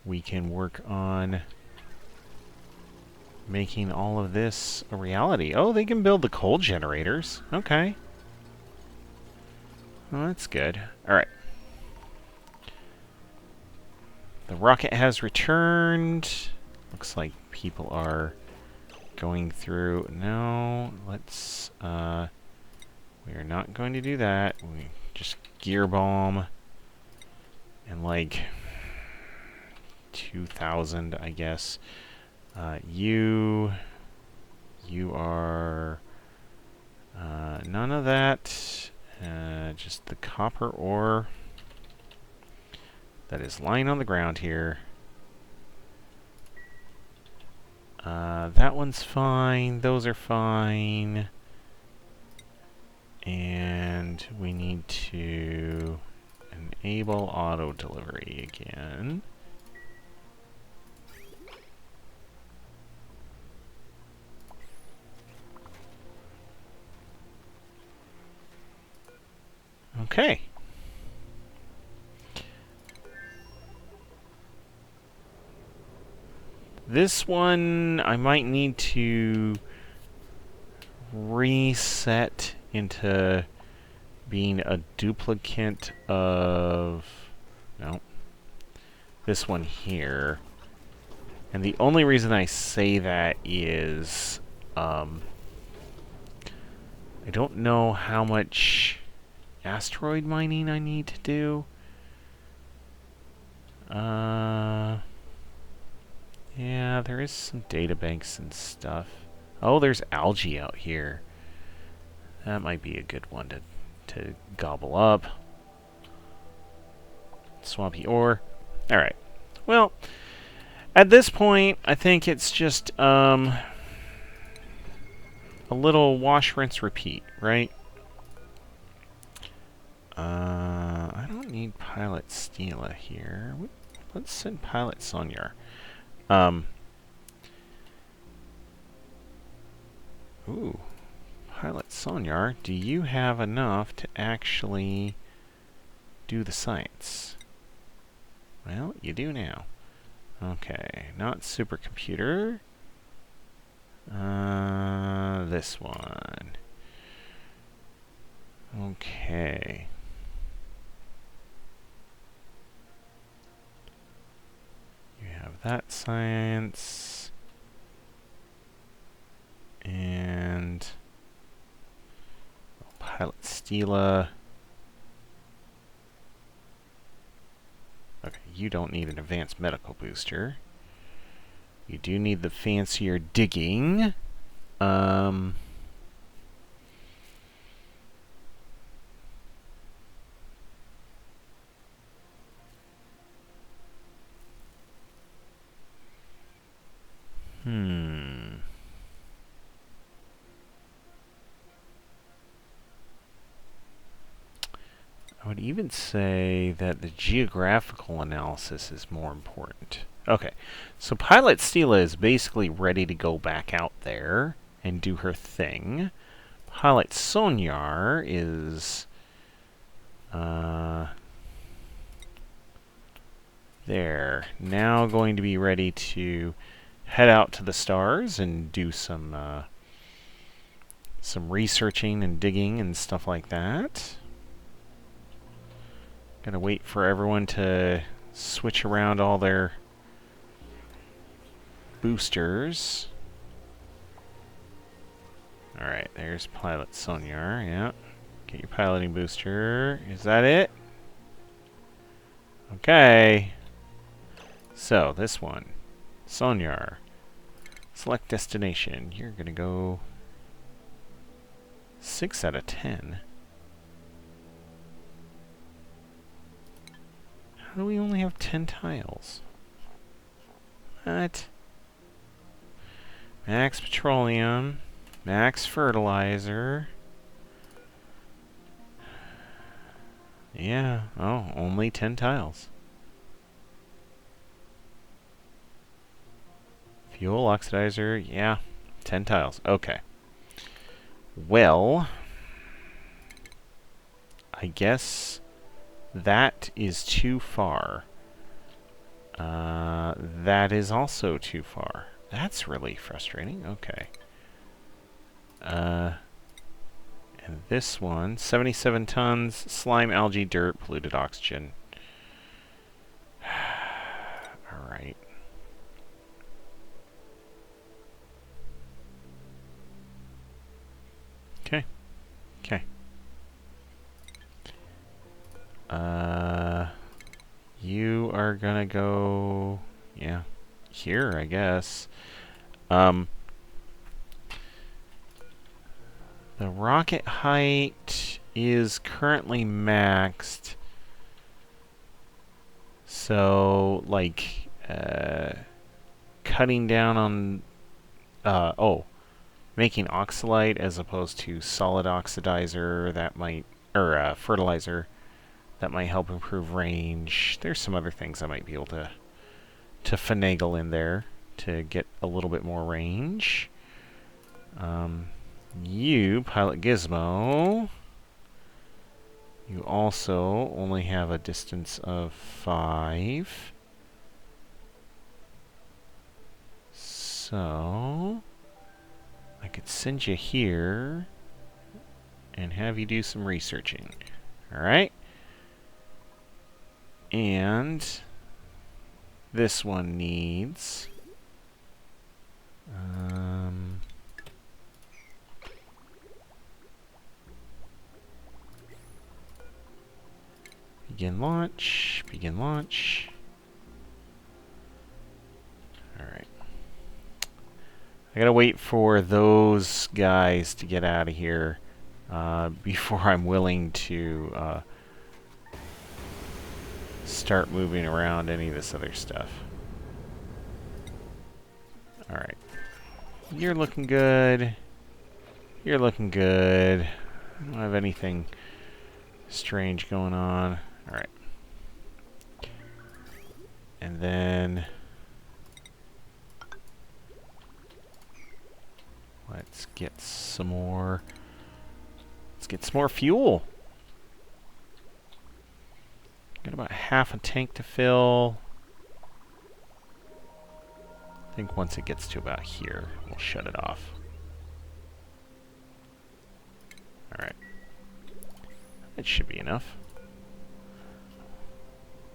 we can work on making all of this a reality. Oh, they can build the coal generators. Okay. Well, that's good. Alright. The rocket has returned. Looks like people are going through. No, let's... we are not going to do that. We just gear bomb. And like... 2,000, I guess. You are none of that. Just the copper ore that is lying on the ground here. That one's fine. Those are fine. And we need to enable auto delivery again. Okay. This one I might need to reset into being a duplicate of... No. This one here. And the only reason I say that is... I don't know how much asteroid mining I need to do. Yeah, there is some databanks and stuff. Oh, there's algae out here. That might be a good one to gobble up. Swampy ore. Alright. Well, at this point, I think it's just a little wash, rinse, repeat, right? I don't need Pilot Stila here. Let's send Pilot Sonyar. Ooh. Pilot Sonyar, do you have enough to actually do the science? Well, you do now. Okay, not supercomputer. This one. Okay. You have have that science. And pilot Stila. Okay, you don't need an advanced medical booster. You do need the fancier digging. I would even say that the geographical analysis is more important. Okay, so Pilot Stila is basically ready to go back out there and do her thing. Pilot Sonyar is there. Now going to be ready to head out to the stars and do some researching and digging and stuff like that. Gotta wait for everyone to switch around all their boosters. Alright, there's Pilot Sonyar, yeah. Get your piloting booster. Is that it? Okay. So, this one. Sonyar. Select destination. You're gonna go 6 out of 10. How do we only have 10 tiles? What? Max petroleum. Max fertilizer. Yeah, oh, only 10 tiles. Fuel, oxidizer, yeah, 10 tiles. Okay. Well, I guess that is too far. That is also too far. That's really frustrating. Okay. And this one, 77 tons, slime, algae, dirt, polluted oxygen. Alright. Okay. Okay. You are gonna go... yeah. Here, I guess. The rocket height is currently maxed. So, like, cutting down on... making oxalite as opposed to solid oxidizer, that might... or, fertilizer, that might help improve range. There's some other things I might be able to finagle in there to get a little bit more range. You, Pilot Gizmo, you also only have a distance of 5. So, I could send you here and have you do some researching. Alright? And this one needs... begin launch. Begin launch. Alright. I gotta wait for those guys to get out of here before I'm willing to start moving around any of this other stuff. Alright. You're looking good. You're looking good. I don't have anything strange going on. Alright. And then... let's get some more... let's get some more fuel! Got about half a tank to fill. I think once it gets to about here, we'll shut it off. Alright. That should be enough.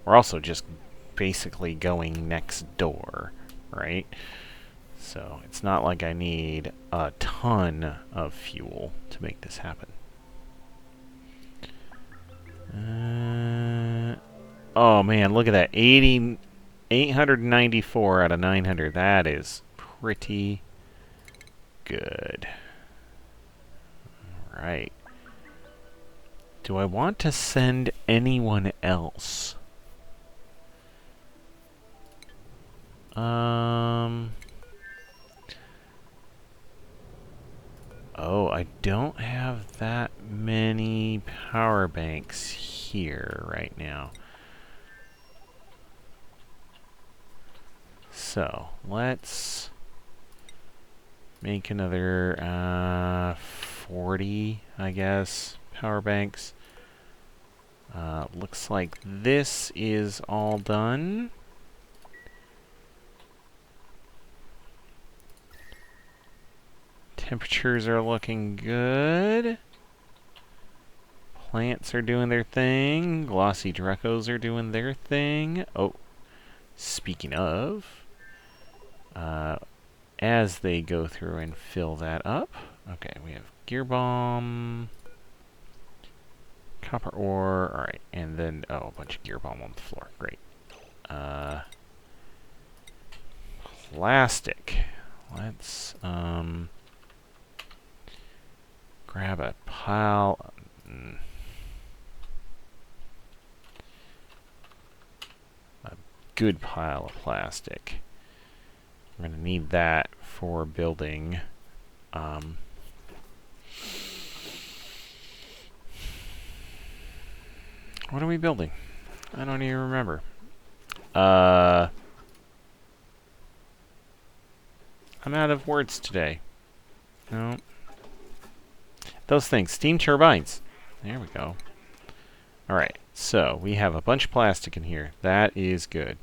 We're also just basically going next door, right? So it's not like I need a ton of fuel to make this happen. Oh man, look at that. 894 out of 900. That is pretty good. Alright. Do I want to send anyone else? Oh, I don't have that many power banks here right now. So, let's make another 40, I guess, power banks. Looks like this is all done. Temperatures are looking good. Plants are doing their thing. Glossy Dracos are doing their thing. Oh, speaking of, as they go through and fill that up. Okay, we have gear bomb, copper ore. All right, and then a bunch of gear bomb on the floor. Great. Plastic. Let's grab a pile. A good pile of plastic. We're going to need that for building. What are we building? I don't even remember. I'm out of words today. No. Those things. Steam turbines. There we go. Alright, so we have a bunch of plastic in here. That is good.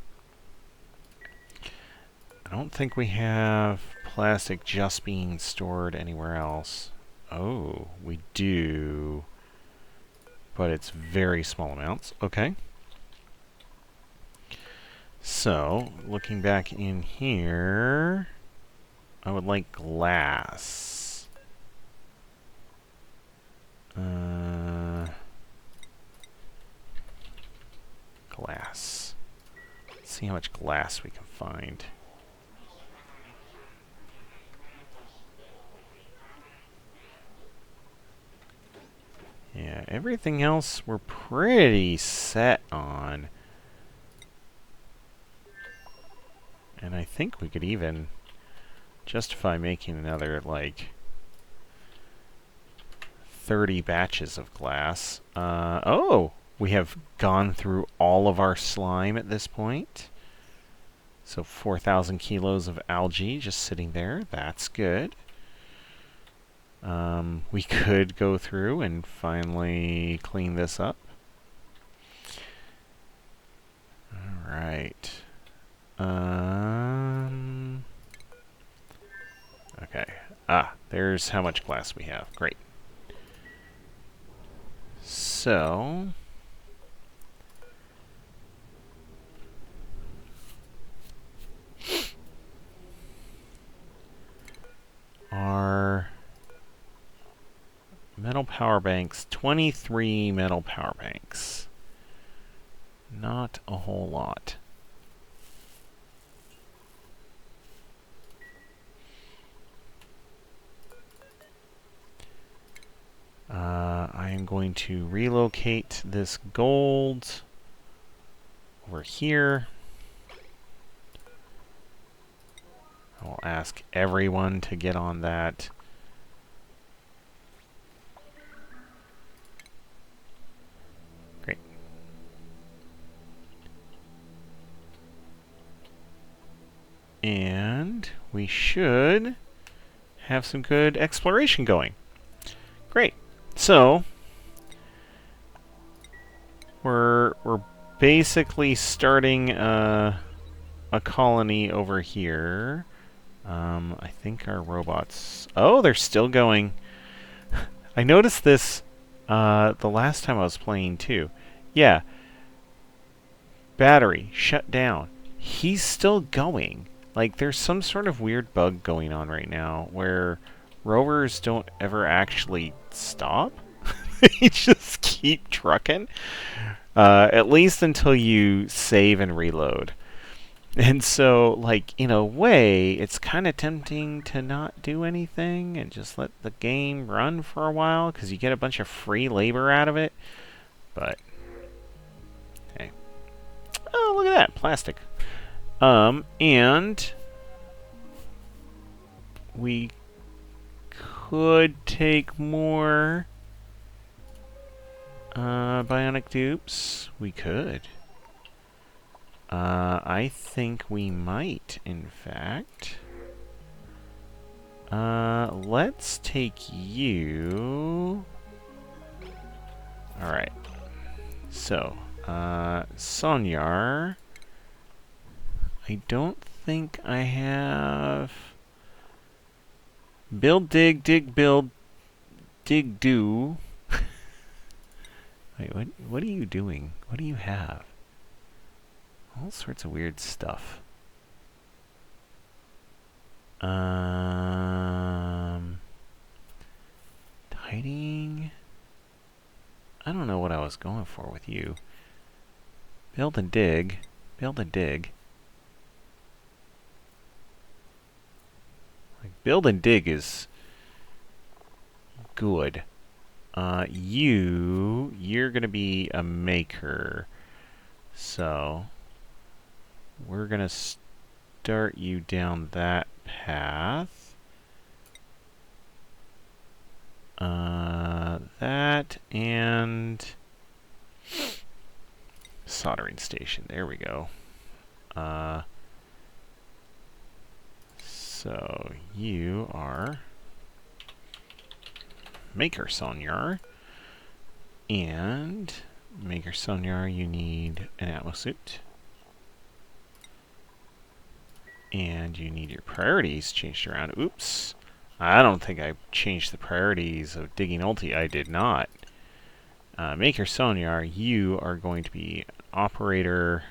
I don't think we have plastic just being stored anywhere else. Oh, we do. But it's very small amounts. Okay. So, looking back in here, I would like glass. Glass. Let's see how much glass we can find. Yeah, everything else we're pretty set on. And I think we could even justify making another, like, 30 batches of glass. Oh! We have gone through all of our slime at this point. So 4,000 kilos of algae just sitting there. That's good. We could go through and finally clean this up. Alright. Okay. Ah, there's how much glass we have. Great. So, our metal power banks, 23 metal power banks. Not a whole lot. I am going to relocate this gold over here. I'll ask everyone to get on that. Great. And we should have some good exploration going. Great. So we're basically starting a colony over here. I think our robots... Oh, they're still going. I noticed this the last time I was playing too. Yeah. Battery, shut down. He's still going. Like, there's some sort of weird bug going on right now where rovers don't ever actually stop. They just keep trucking. At least until you save and reload. And so, like, in a way, it's kind of tempting to not do anything and just let the game run for a while because you get a bunch of free labor out of it. But, hey. Oh, look at that. Plastic. And we could take more bionic dupes. We could. I think we might, in fact. Let's take you. Alright. So, Sonyar. I don't think I have... Build, dig, build, dig, do. Wait, what are you doing? What do you have? All sorts of weird stuff. Tidying. I don't know what I was going for with you. Build and dig. Build and dig. Like, build and dig is good. You're gonna be a maker. So we're gonna start you down that path. That and soldering station. There we go. So you are Maker Sonyar. And Maker Sonyar, you need an Atlas suit. And you need your priorities changed around. Oops. I don't think I changed the priorities of digging ulti. I did not. Maker Sonyar, you are going to be an operator.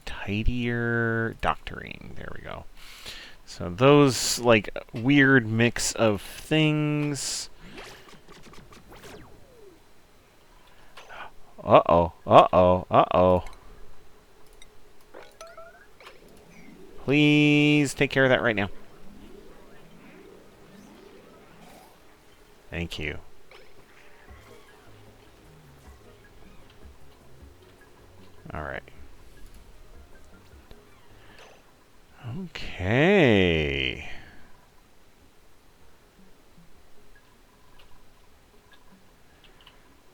Tidier doctoring. There we go. So those, like, weird mix of things. Uh-oh. Uh-oh. Uh-oh. Please take care of that right now. Thank you. All right. Okay.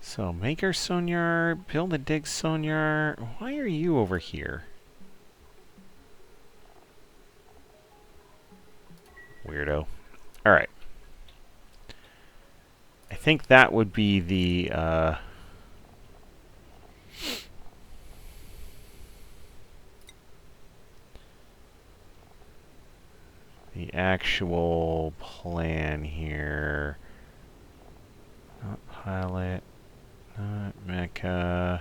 So, Maker Sonyar, Build a Dig Sonyar. Why are you over here? Weirdo. Alright. I think that would be the actual plan here. Not pilot, not mecha.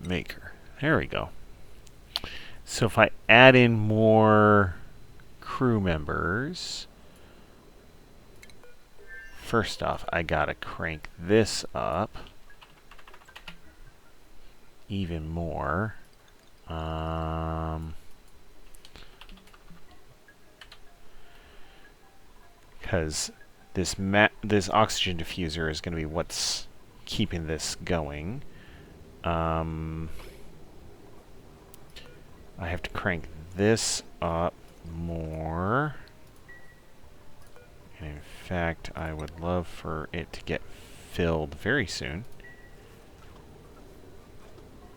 Maker. There we go. So if I add in more crew members, first off, I gotta crank this up even more. Because this oxygen diffuser is going to be what's keeping this going. I have to crank this up more. And in fact, I would love for it to get filled very soon.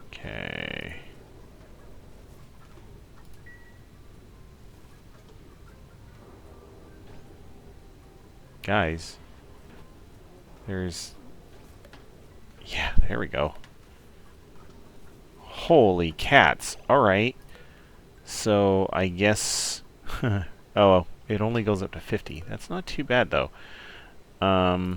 Okay. Guys, there's... Yeah, there we go. Holy cats. Alright. So I guess... oh, it only goes up to 50. That's not too bad, though. I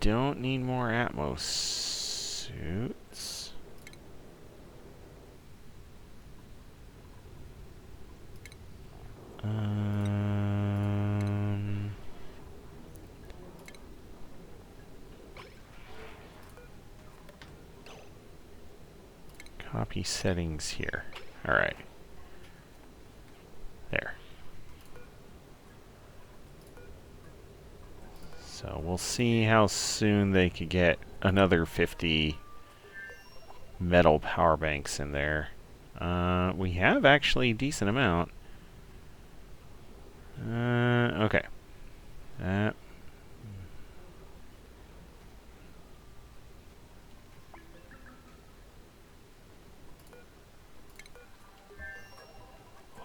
don't need more Atmos suits. Copy settings here. Alright. There. So we'll see how soon they could get another 50 metal power banks in there. We have actually a decent amount. Okay.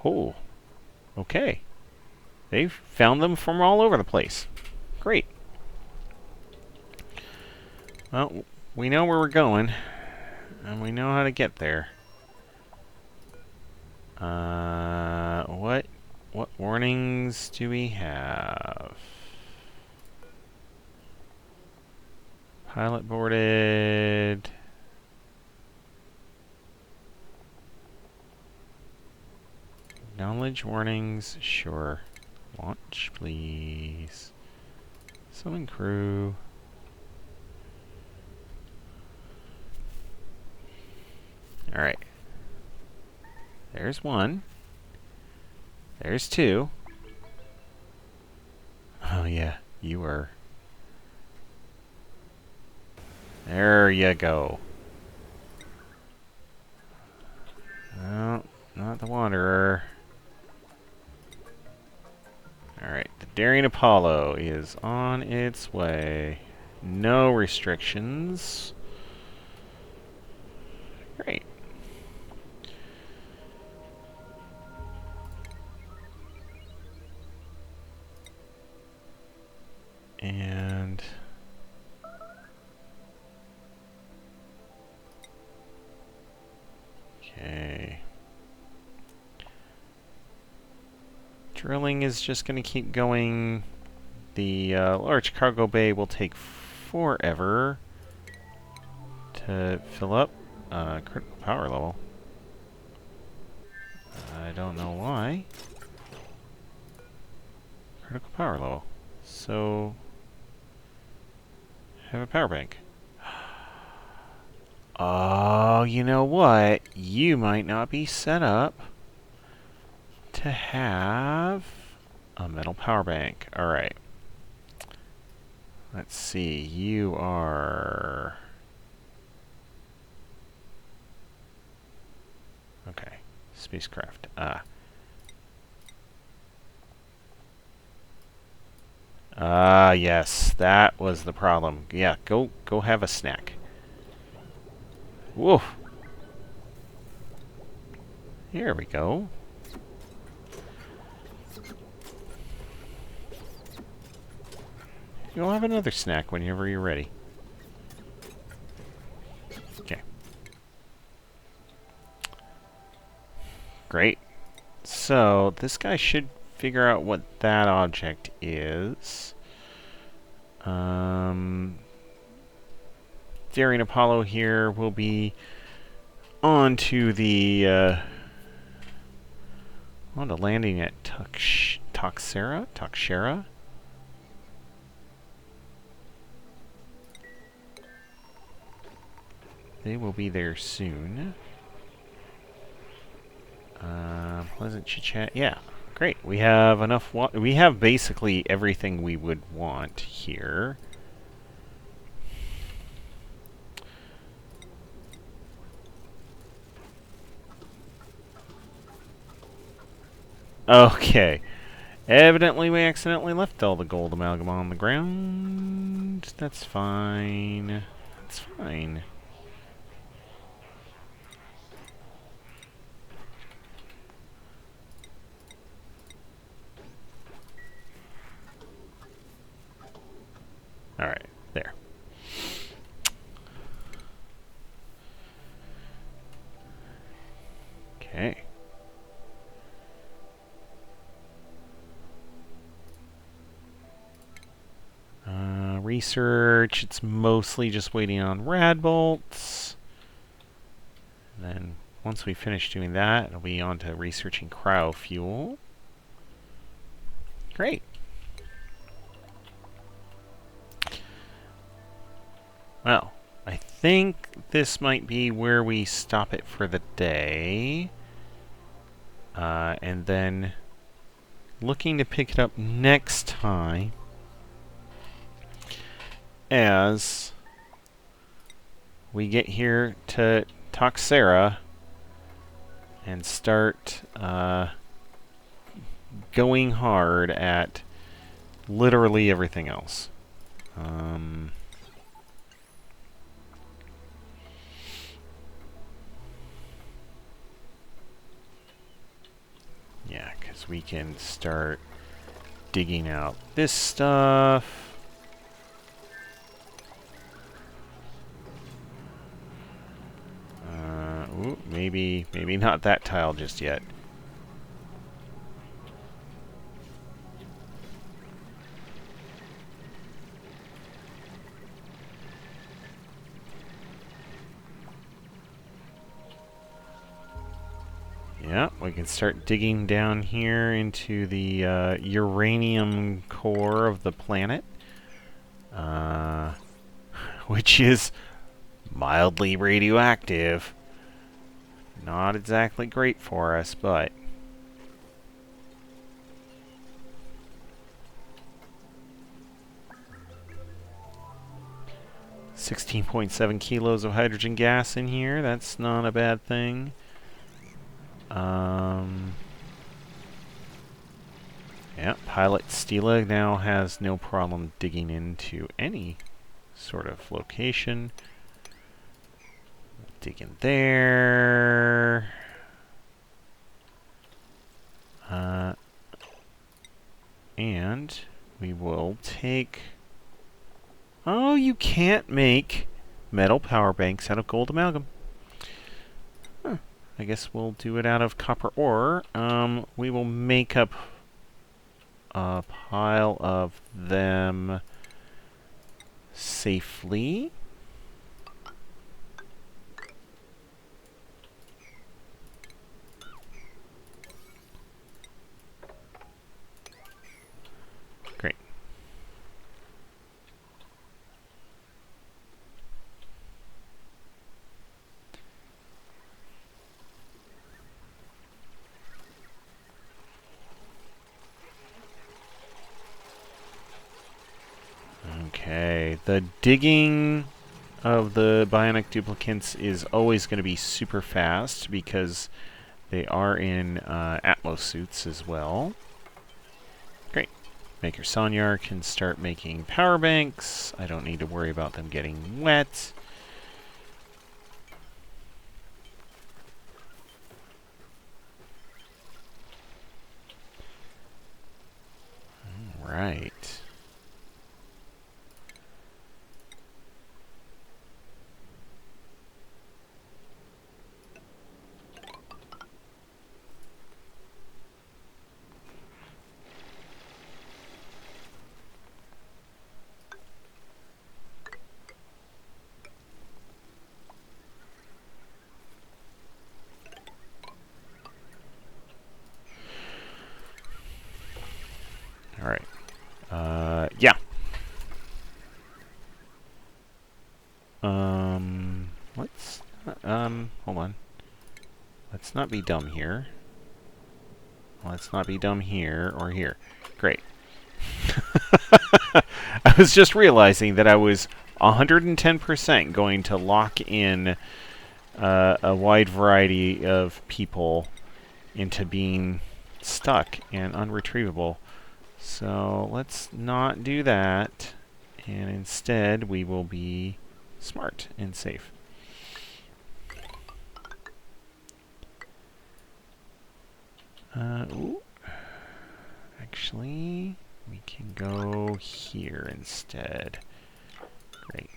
Oh. Okay. They've found them from all over the place. Great. Well, we know where we're going, and we know how to get there. What warnings do we have? Pilot boarded. Acknowledge warnings, sure. Launch, please. Summon crew. Alright. There's one. There's two. Oh yeah, you were. There you go. No, not the Wanderer. Alright, the Daring Apollo is on its way. No restrictions. Great. And... okay. Drilling is just going to keep going. The large cargo bay will take forever to fill up. Critical power level. I don't know why. Critical power level. So... have a power bank. Oh, you know what? You might not be set up to have a metal power bank. Alright. Let's see. You are... okay. Spacecraft. Yes. That was the problem. Yeah, go have a snack. Whoa. Here we go. You'll have another snack whenever you're ready. Okay. Great. So, this guy should figure out what that object is. Daring Apollo here will be on to the on to landing at Toxera? They will be there soon. Pleasant chit-chat. Yeah, great. We have enough we have basically everything we would want here. Okay. Evidently we accidentally left all the gold amalgam on the ground. That's fine. That's fine. Alright, there. research, it's mostly just waiting on rad bolts. And then once we finish doing that, it'll be on to researching cryo fuel. Great. Well, I think this might be where we stop it for the day. And then looking to pick it up next time as we get here to Toxera and start going hard at literally everything else. Yeah, because we can start digging out this stuff. Ooh, maybe not that tile just yet. Yeah, we can start digging down here into the uranium core of the planet, which is mildly radioactive. Not exactly great for us, but... $16.7 kilos of hydrogen gas in here. That's not a bad thing. Yeah, Pilot Stila now has no problem digging into any sort of location. Dig in there. And we will take... Oh, you can't make metal power banks out of gold amalgam. Huh. I guess we'll do it out of copper ore. We will make up a pile of them safely. Great. Okay, the digging of the bionic duplicants is always going to be super fast because they are in Atmos suits as well. Great. Maker Sonyar can start making power banks. I don't need to worry about them getting wet. All right. All right. Yeah. Let's hold on. Let's not be dumb here. Let's not be dumb here or here. Great. I was just realizing that I was 110% going to lock in a wide variety of people into being stuck and unretrievable. So let's not do that, and instead we will be smart and safe. Ooh. Actually, we can go here instead. Great.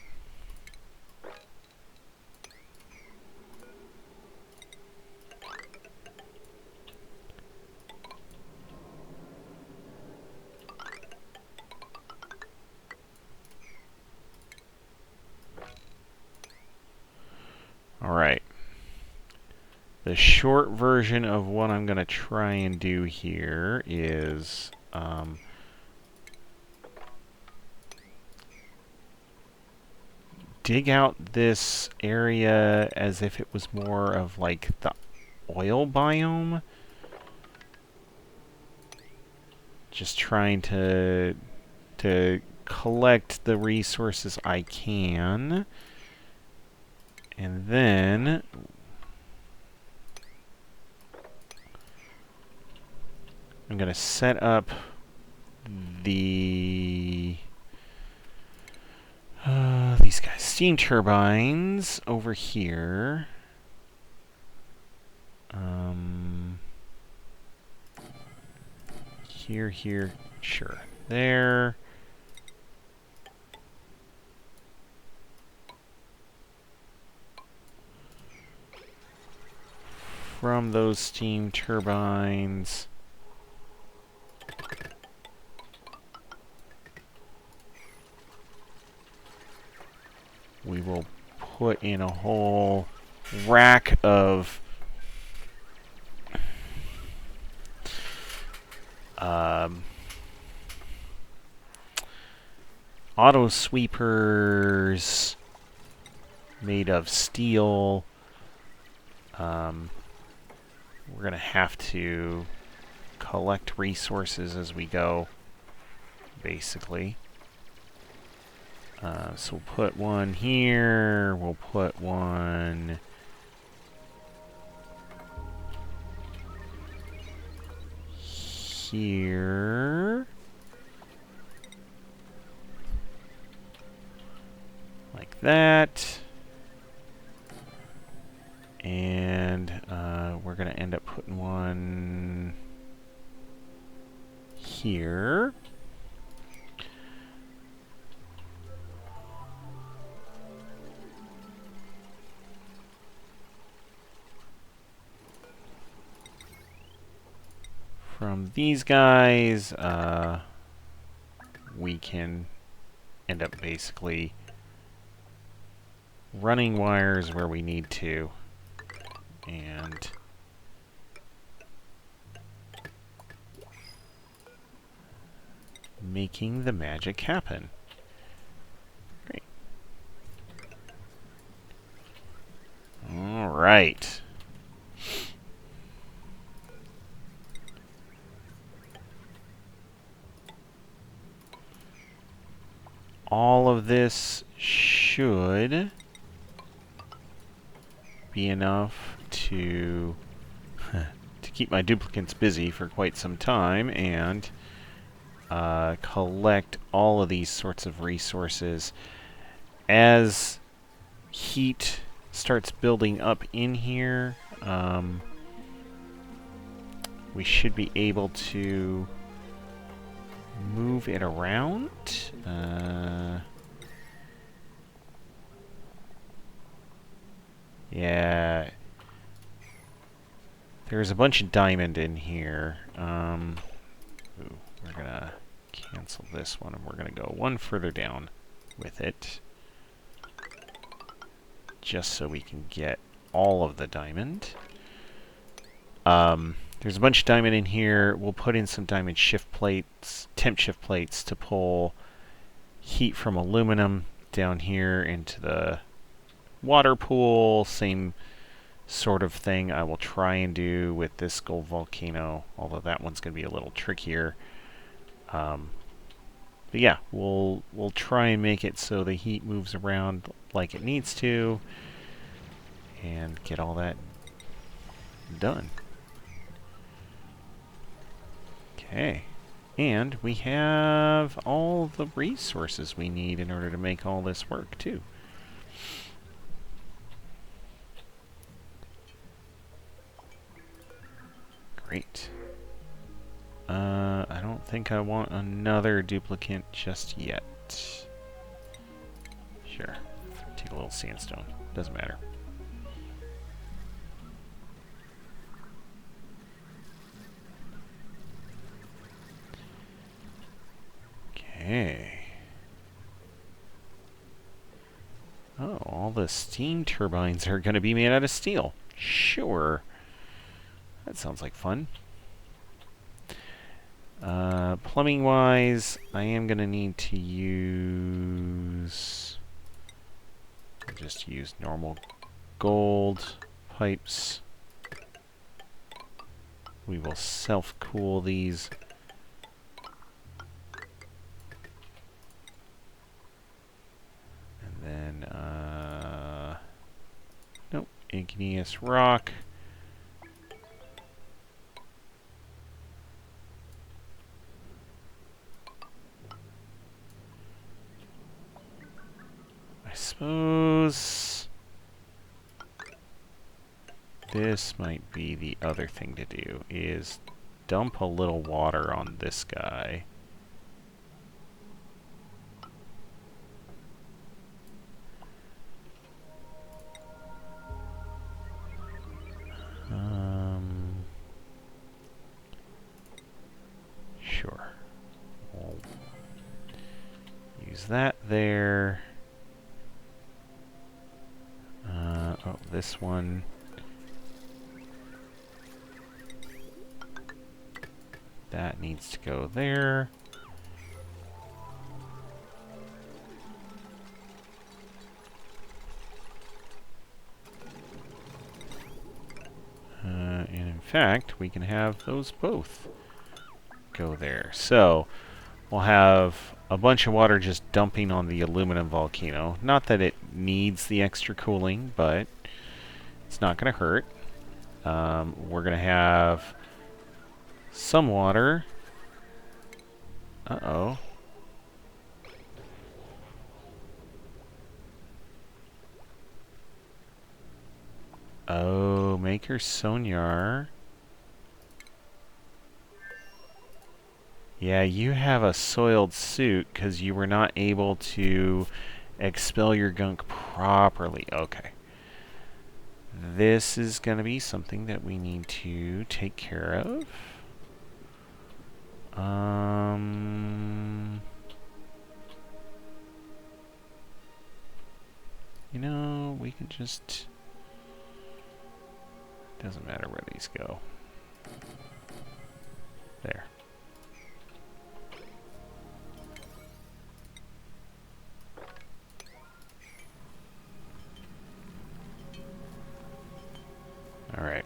Alright. The short version of what I'm going to try and do here is dig out this area as if it was more of like the oil biome. Just trying to collect the resources I can. And then I'm going to set up these guys, steam turbines over here. Here, sure. There. From those steam turbines, we will put in a whole rack of auto sweepers made of steel. We're going to have to collect resources as we go, basically. So we'll put one here. We'll put one here. Like that. And we're going to end up putting one here. From these guys, we can end up basically running wires where we need to and making the magic happen. Great. All right. All of this should be enough to keep my duplicates busy for quite some time and collect all of these sorts of resources. As heat starts building up in here, we should be able to move it around. Yeah. There's a bunch of diamond in here. Ooh, we're gonna cancel this one and we're gonna go one further down with it. Just so we can get all of the diamond. There's a bunch of diamond in here. We'll put in some diamond shift plates, temp shift plates to pull heat from aluminum down here into the water pool. Same sort of thing I will try and do with this gold volcano, although that one's going to be a little trickier. But yeah, we'll try and make it so the heat moves around like it needs to and get all that done. Okay, and we have all the resources we need in order to make all this work too. Great. I don't think I want another duplicate just yet. Sure. Take a little sandstone. Doesn't matter. Okay. Oh, all the steam turbines are going to be made out of steel. Sure. That sounds like fun. Plumbing-wise, I am going to need to use... just use normal gold pipes. We will self-cool these. And then, nope, igneous rock. I suppose this might be the other thing to do, is dump a little water on this guy. Sure. We'll use that there. Oh, this one. That needs to go there. And in fact, we can have those both go there. So, we'll have a bunch of water just dumping on the aluminum volcano. Not that it needs the extra cooling, but it's not going to hurt. We're going to have some water. Uh-oh. Oh, Maker Sonyar. Yeah, you have a soiled suit because you were not able to expel your gunk properly. Okay. This is going to be something that we need to take care of. You know, we can just... Doesn't matter where these go. There. All right.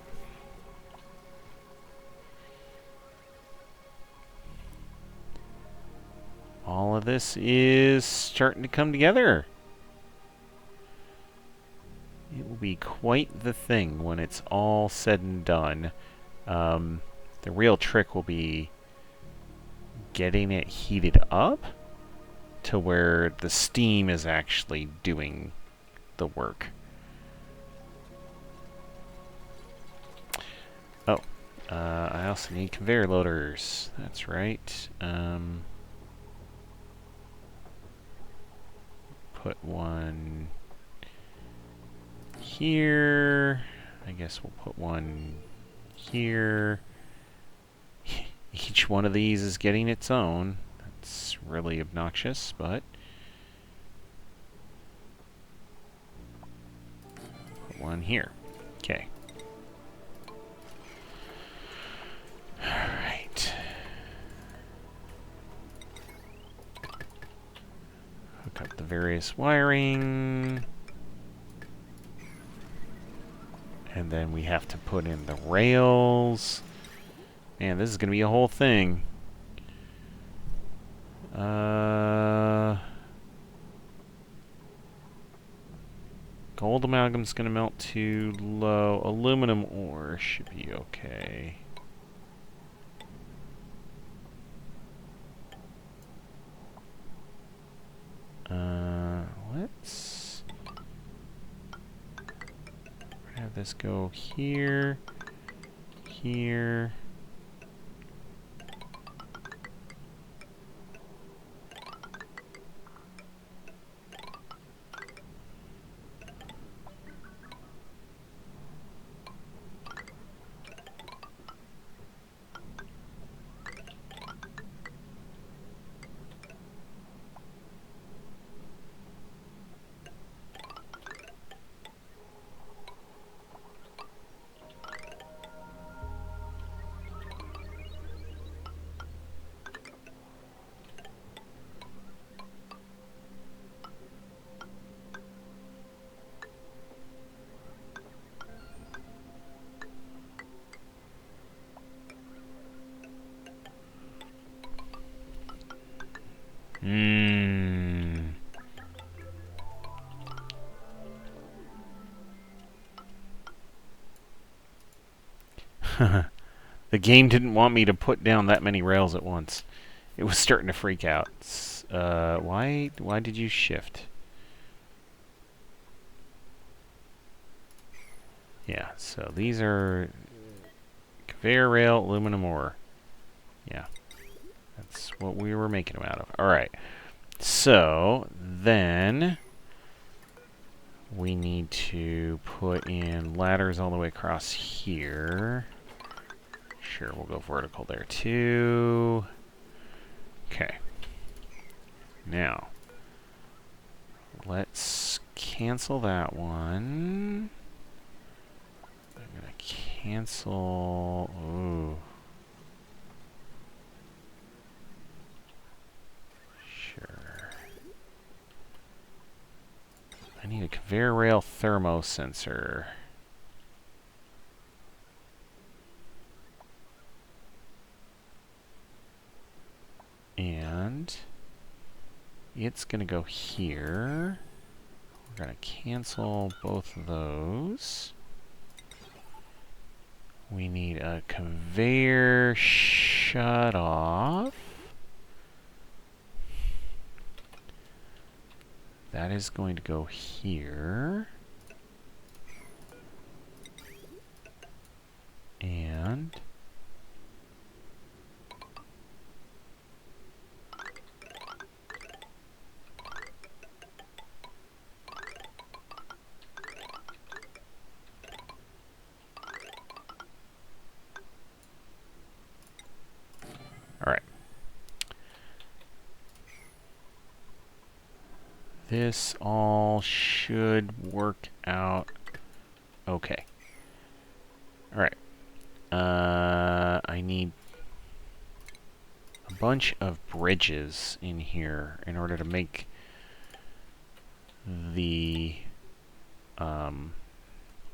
All of this is starting to come together. It will be quite the thing when it's all said and done. The real trick will be getting it heated up to where the steam is actually doing the work. Oh, I also need conveyor loaders. That's right. Put one here. I guess we'll put one here. Each one of these is getting its own. That's really obnoxious, but... Put one here. Okay. Alright. Hook up the various wiring. And then we have to put in the rails. Man, this is going to be a whole thing. Gold amalgam's going to melt too low. Aluminum ore should be okay. Let's have this go here, here. The game didn't want me to put down that many rails at once. It was starting to freak out. Why did you shift? Yeah, so these are conveyor rail, aluminum ore. Yeah, that's what we were making them out of. Alright, so then we need to put in ladders all the way across here. Sure, we'll go vertical there too. Okay. Now, let's cancel that one. I'm gonna cancel. Ooh. Sure. I need a conveyor rail thermo sensor. And it's gonna go here. We're gonna cancel both of those. We need a conveyor shut off. That is going to go here. And all right. This all should work out okay. All right. I need a bunch of bridges in here in order to make the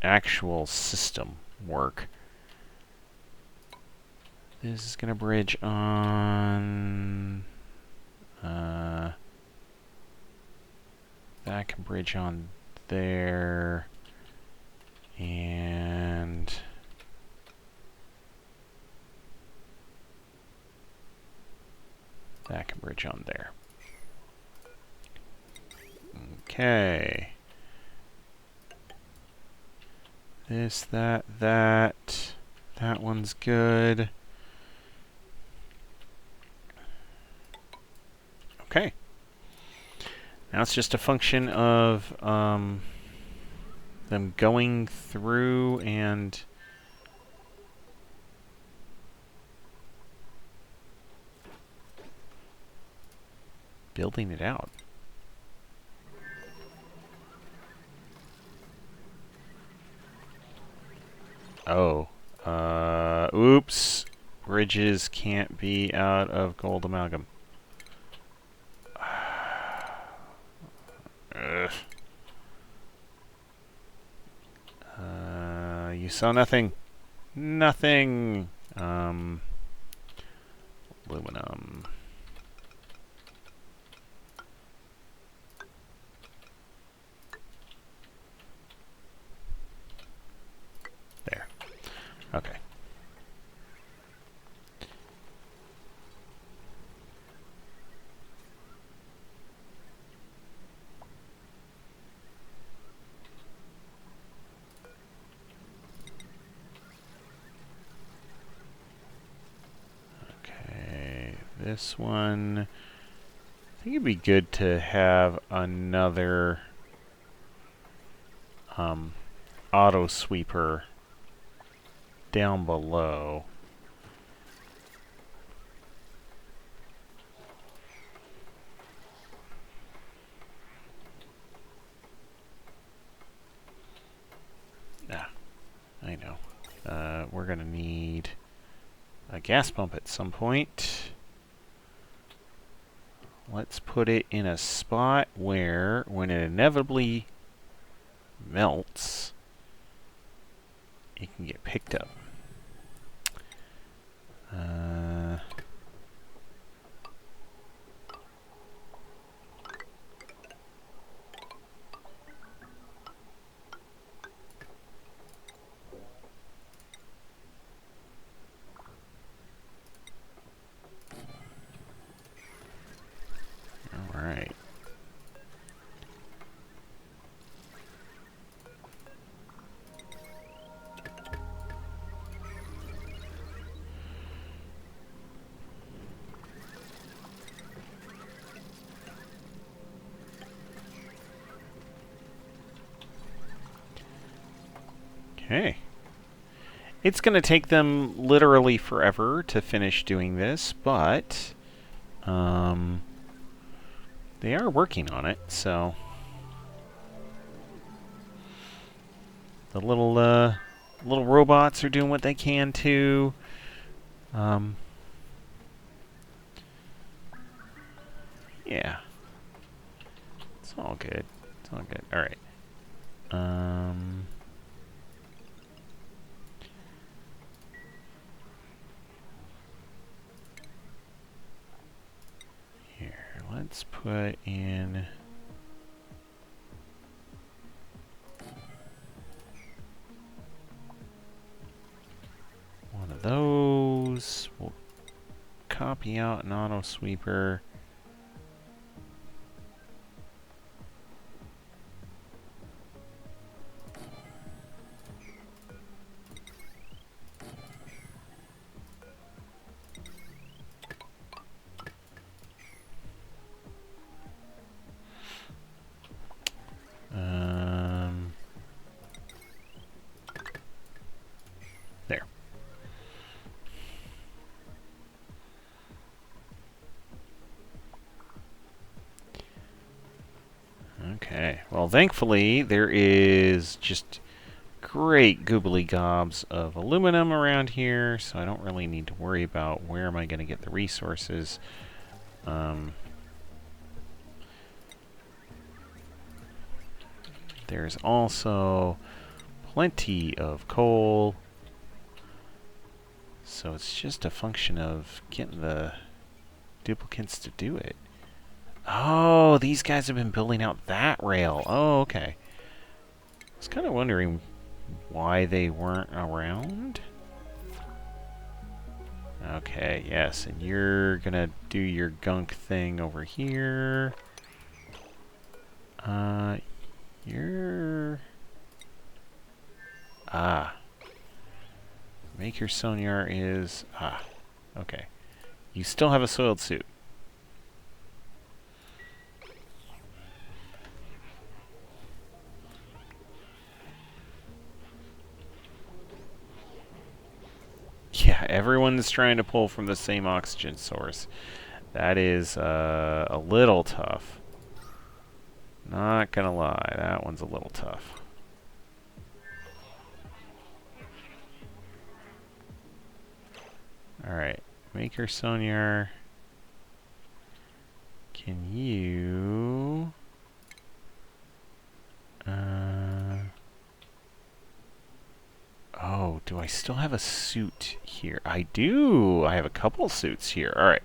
actual system work. This is going to bridge on... that can bridge on there. And... that can bridge on there. Okay. This, that. That one's good. Okay. Now it's just a function of them going through and building it out. Oh. Oops. Bridges can't be out of gold amalgam. You saw nothing. Nothing. Aluminum. There. Okay. This one, I think it'd be good to have another auto sweeper down below. I know. We're gonna need a gas pump at some point. Let's put it in a spot where, when it inevitably melts, it can get picked up. Okay. It's going to take them literally forever to finish doing this, but they are working on it, so the little robots are doing what they can to. Yeah, it's all good. It's all good. All right. Here, let's put in. One of those. We'll copy out an auto sweeper. There. Okay. Well, thankfully, there is just great goobly gobs of aluminum around here, so I don't really need to worry about where am I going to get the resources. There's also plenty of coal, so it's just a function of getting the duplicates to do it. Oh, these guys have been building out that rail. Oh, okay. I was kind of wondering why they weren't around. Okay, yes, and you're gonna do your gunk thing over here. You're... Maker Sonyar is... okay. You still have a soiled suit. Yeah, everyone's trying to pull from the same oxygen source. That is a little tough. Not gonna lie, that one's a little tough. Alright, Maker Sonyar. Can you... Oh, do I still have a suit here? I do! I have a couple suits here. Alright.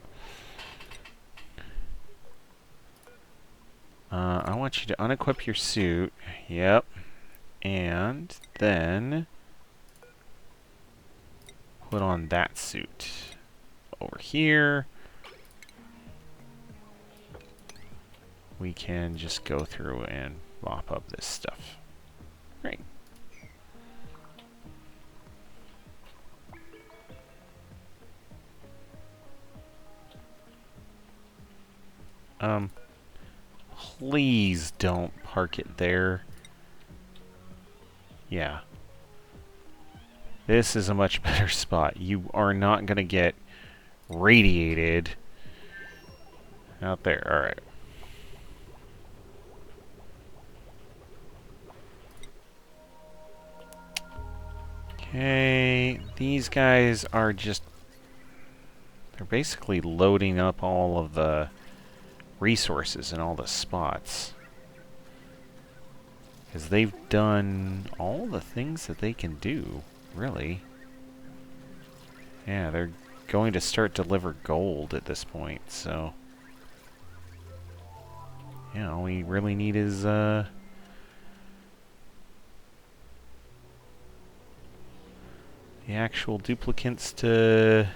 I want you to unequip your suit. Yep. And then put on that suit. Over here. We can just go through and mop up this stuff. Great. Please don't park it there. Yeah. This is a much better spot. You are not going to get radiated out there. Alright. Okay. These guys are just... They're basically loading up all of the resources in all the spots. Because they've done all the things that they can do, really. Yeah, they're going to start deliver gold at this point, so... Yeah, all we really need is, the actual duplicates to...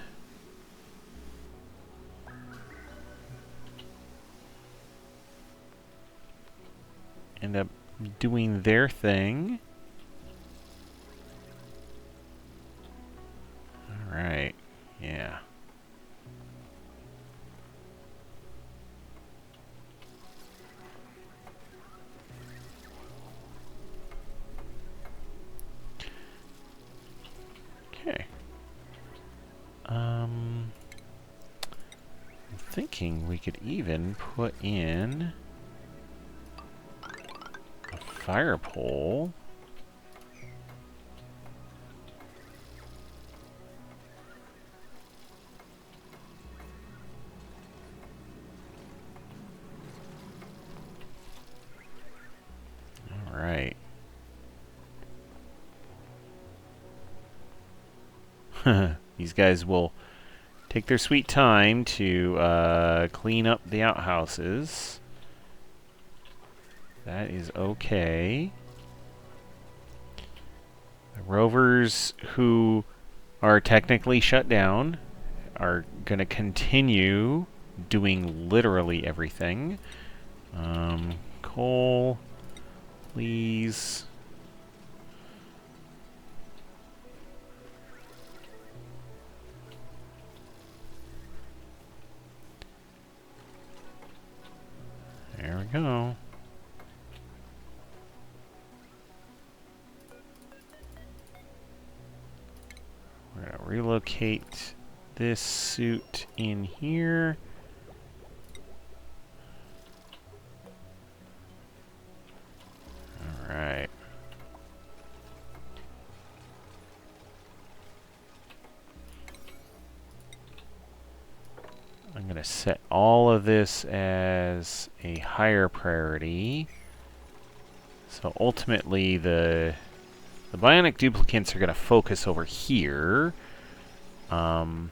end up doing their thing. Alright, yeah. Okay. I'm thinking we could even put in a fire pole. All right. These guys will take their sweet time to clean up the outhouses. That is okay. The rovers who are technically shut down are going to continue doing literally everything. Coal, please. There we go. We're going to relocate this suit in here. All right. I'm going to set all of this as a higher priority. So ultimately, the bionic duplicants are going to focus over here. The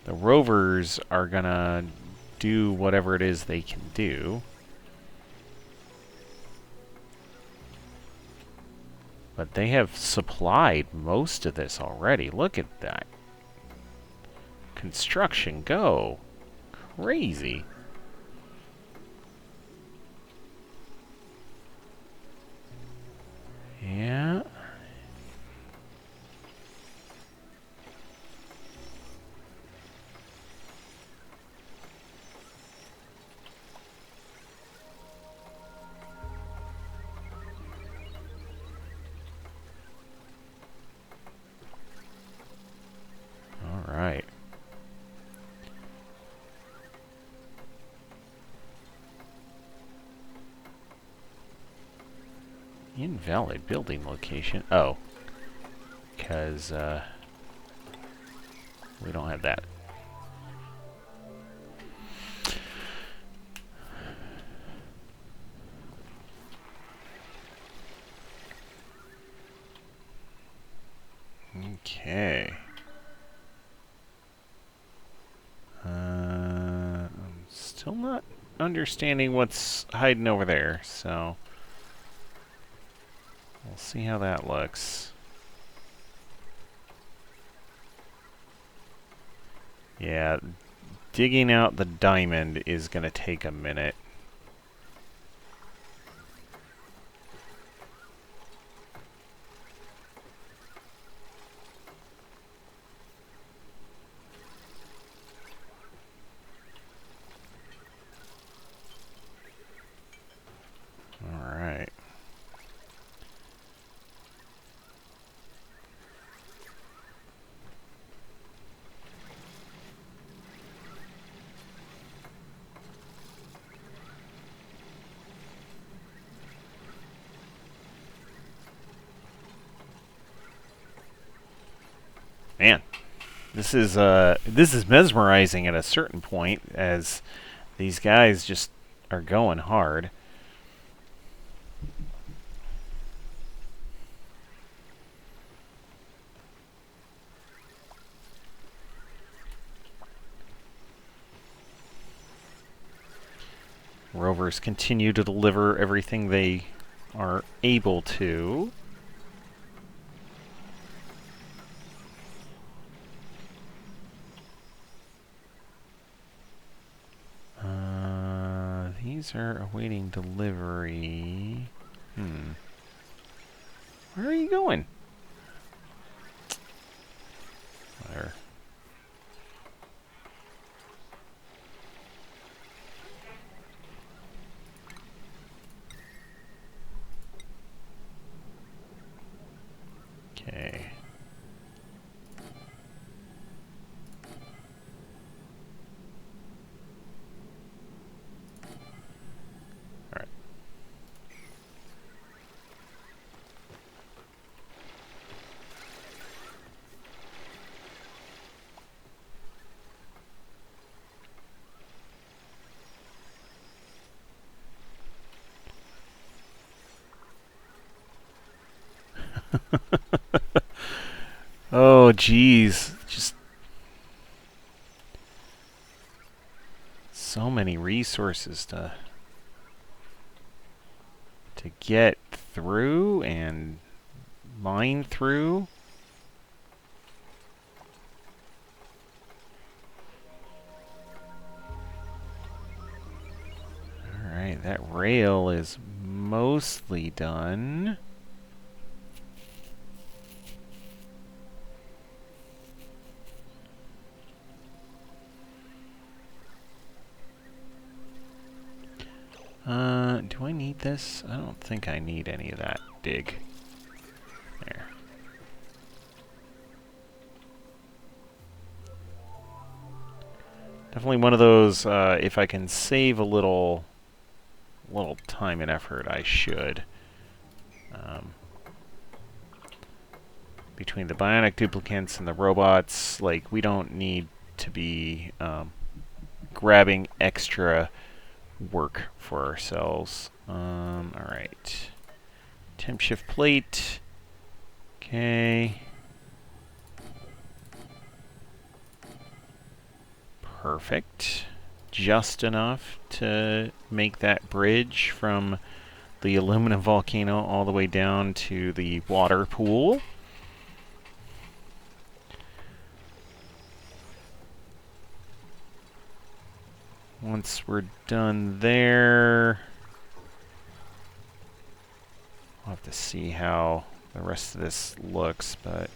rovers are going to do whatever it is they can do. But they have supplied most of this already. Look at that. Construction, go. Crazy. Yeah. All right. Invalid building location. Oh. Because, we don't have that. Okay. I'm still not understanding what's hiding over there, so we'll see how that looks. Yeah, digging out the diamond is going to take a minute. All right. Man, this is mesmerizing at a certain point, as these guys just are going hard. Rovers continue to deliver everything they are able to. These are awaiting delivery. Where are you going? There. Okay. Oh, geez. Just so many resources to get through and mine through. Alright, that rail is mostly done. Do I need this? I don't think I need any of that dig. There. Definitely one of those, if I can save a little time and effort, I should. Between the bionic duplicants and the robots, like, we don't need to be grabbing extra work for ourselves. Alright. Temp shift plate. Okay. Perfect. Just enough to make that bridge from the aluminum volcano all the way down to the water pool. Once we're done there, we'll have to see how the rest of this looks, but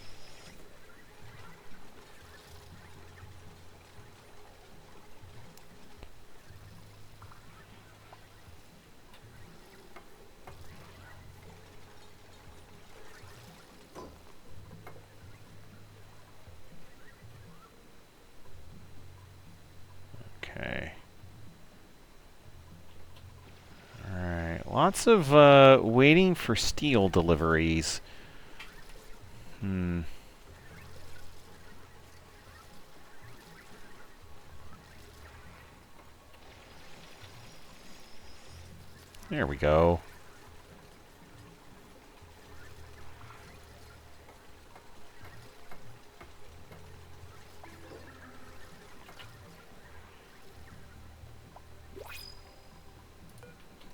okay. Lots of waiting for steel deliveries. There we go.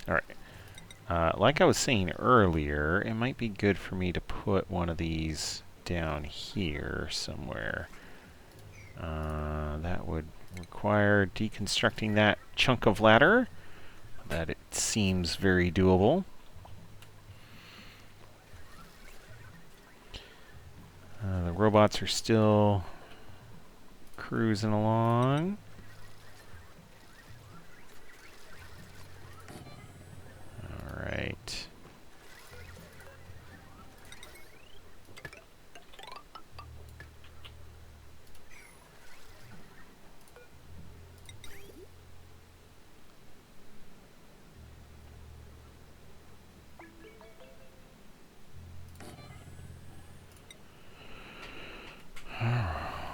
All right. Like I was saying earlier, it might be good for me to put one of these down here somewhere. That would require deconstructing that chunk of ladder. That it seems very doable. The robots are still cruising along. Alright.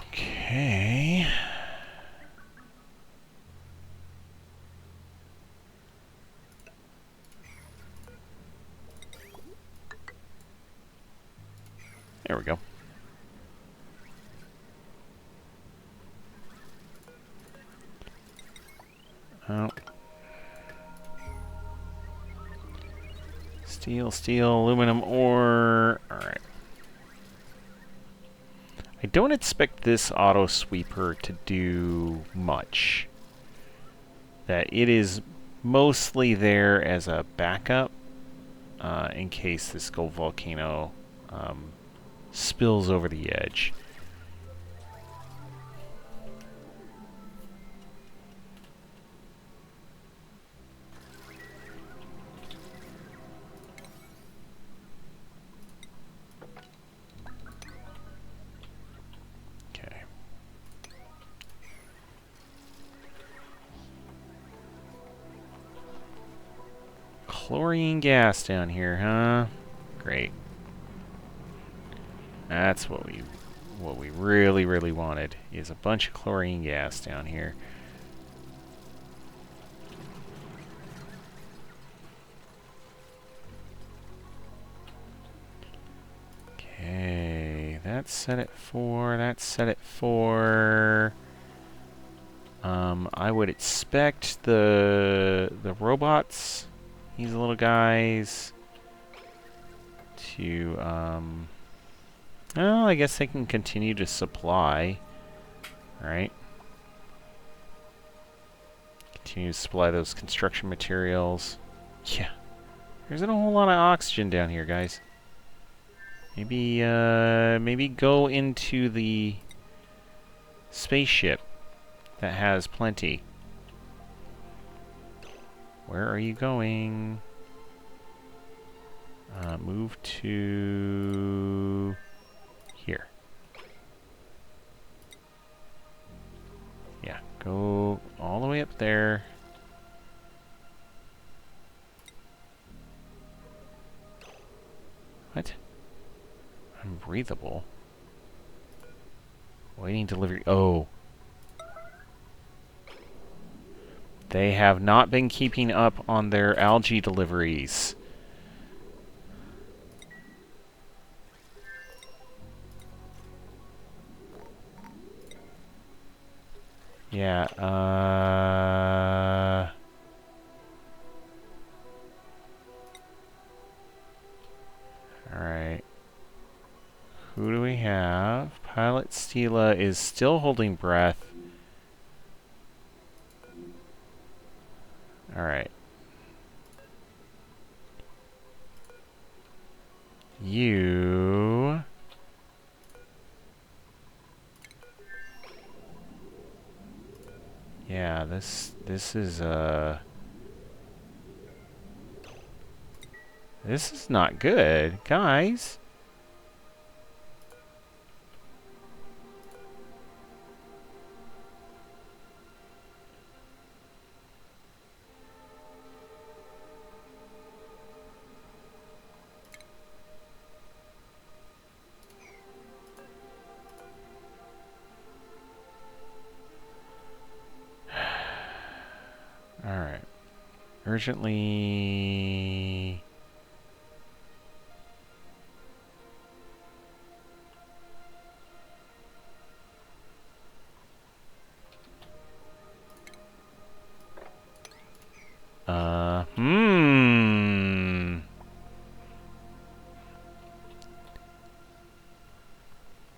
Okay. There we go. Oh. Steel, steel, aluminum ore. Alright. I don't expect this auto sweeper to do much. That it is mostly there as a backup in case this gold volcano spills over the edge. Okay. Chlorine gas down here, huh? Great. That's what we really, really wanted, is a bunch of chlorine gas down here. that's set it for. That's set it for. I would expect the robots, these little guys, to well, I guess they can continue to supply, right? Continue to supply those construction materials. Yeah, there's a whole lot of oxygen down here, guys. Maybe maybe go into the spaceship that has plenty. Where are you going? Move to here. Yeah, go all the way up there. What? Unbreathable. Waiting delivery. Oh. They have not been keeping up on their algae deliveries. Yeah, alright. Who do we have? Pilot Stila is still holding breath. Alright. You... Yeah, this is this is not good, guys. Alright. Urgently...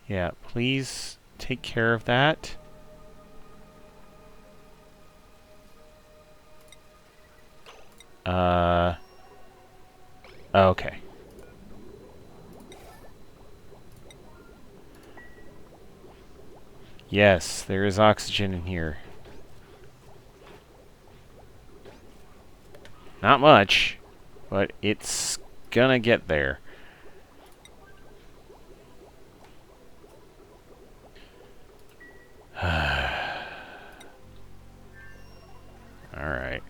Yeah, please take care of that. Okay. Yes, there is oxygen in here. Not much, but it's gonna get there. Alright.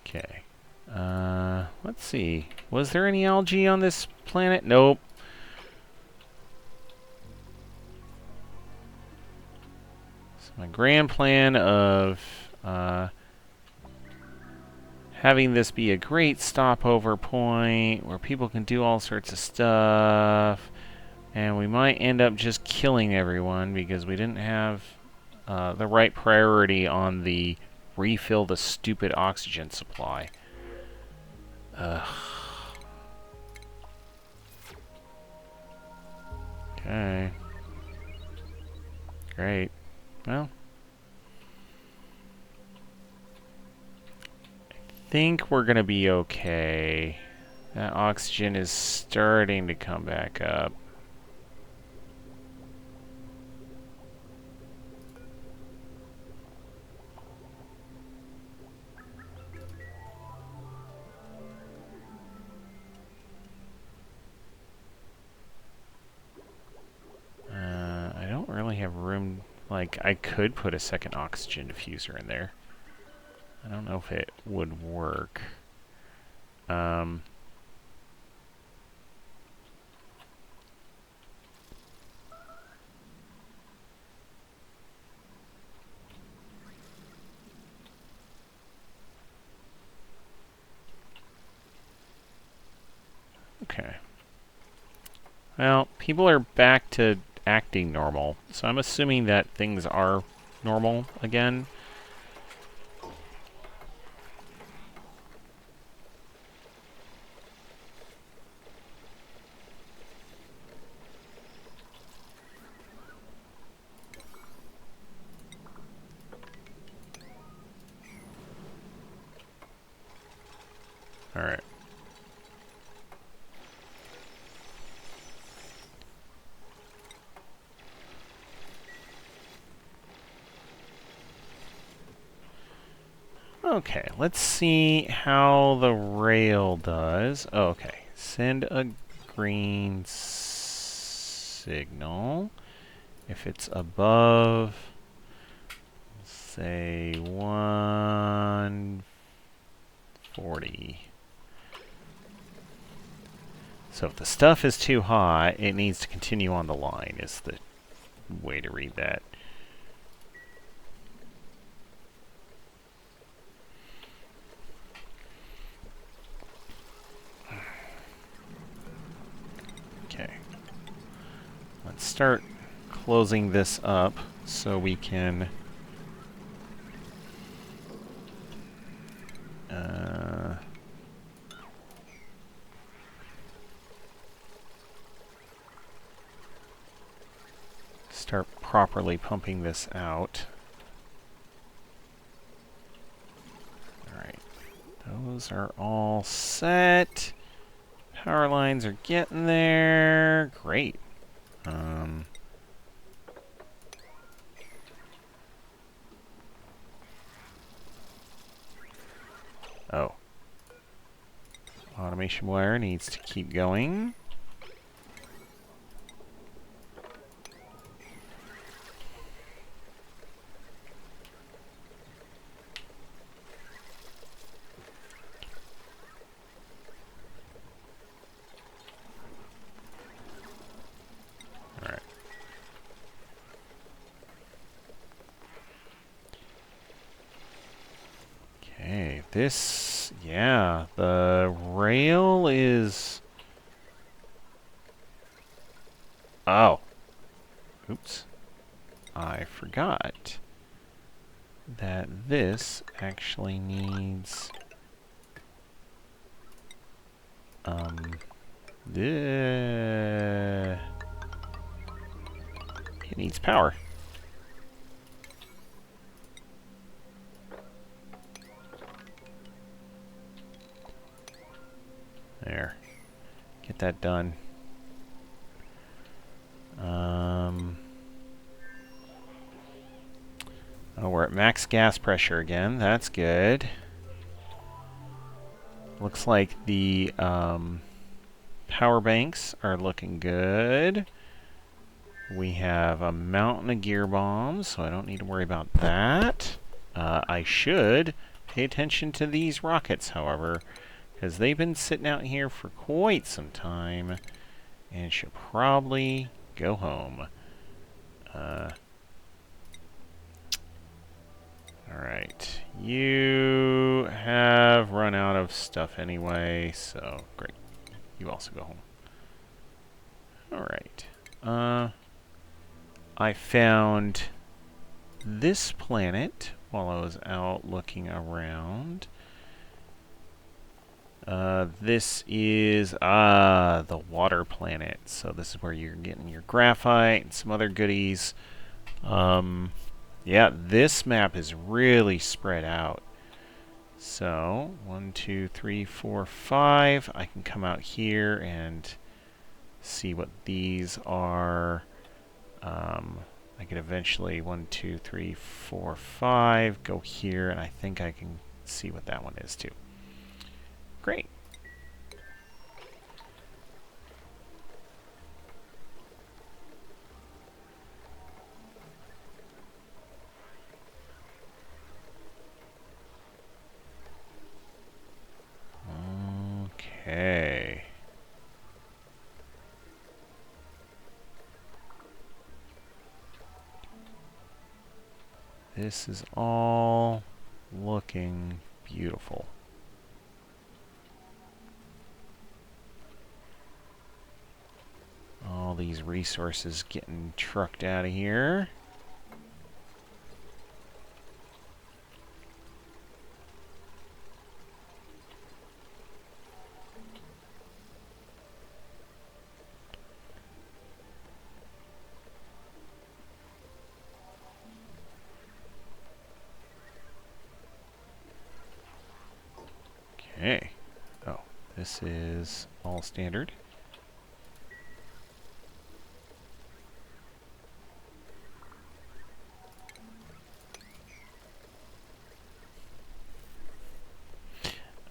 Okay. Let's see. Was there any algae on this planet? Nope. So my grand plan of having this be a great stopover point where people can do all sorts of stuff, and we might end up just killing everyone because we didn't have the right priority on the refill the stupid oxygen supply. Ugh. Okay. Great. Well, I think we're gonna be okay. That oxygen is starting to come back up. I don't really have room. Like, I could put a second oxygen diffuser in there. I don't know if it would work. Okay. Well, people are back to acting normal, so I'm assuming that things are normal again. Alright. Okay, let's see how the rail does. Oh, okay, send a green signal if it's above, say, 140. So if the stuff is too hot, it needs to continue on the line, is the way to read that. Okay. Let's start closing this up so we can start properly pumping this out. Alright, those are all set. Power lines are getting there. Great. Oh. Automation wire needs to keep going. Alright. Okay, this, yeah, the rail is... Oh. Oops. I forgot that this actually needs... it needs power. There. Get that done. Oh, we're at max gas pressure again. That's good. Looks like the power banks are looking good. We have a mountain of gear bombs, so I don't need to worry about that. I should pay attention to these rockets, however, because they've been sitting out here for quite some time and should probably go home. Alright, you have run out of stuff anyway, so great. You also go home. Alright. I found this planet while I was out looking around. This is the water planet. So this is where you're getting your graphite and some other goodies. Yeah, this map is really spread out. So 1, 2, 3, 4, 5. I can come out here and see what these are. I could eventually 1, 2, 3, 4, 5 go here, and I think I can see what that one is too. Great. Okay. This is all looking beautiful. these resources getting trucked out of here. Okay. Oh, this is all standard.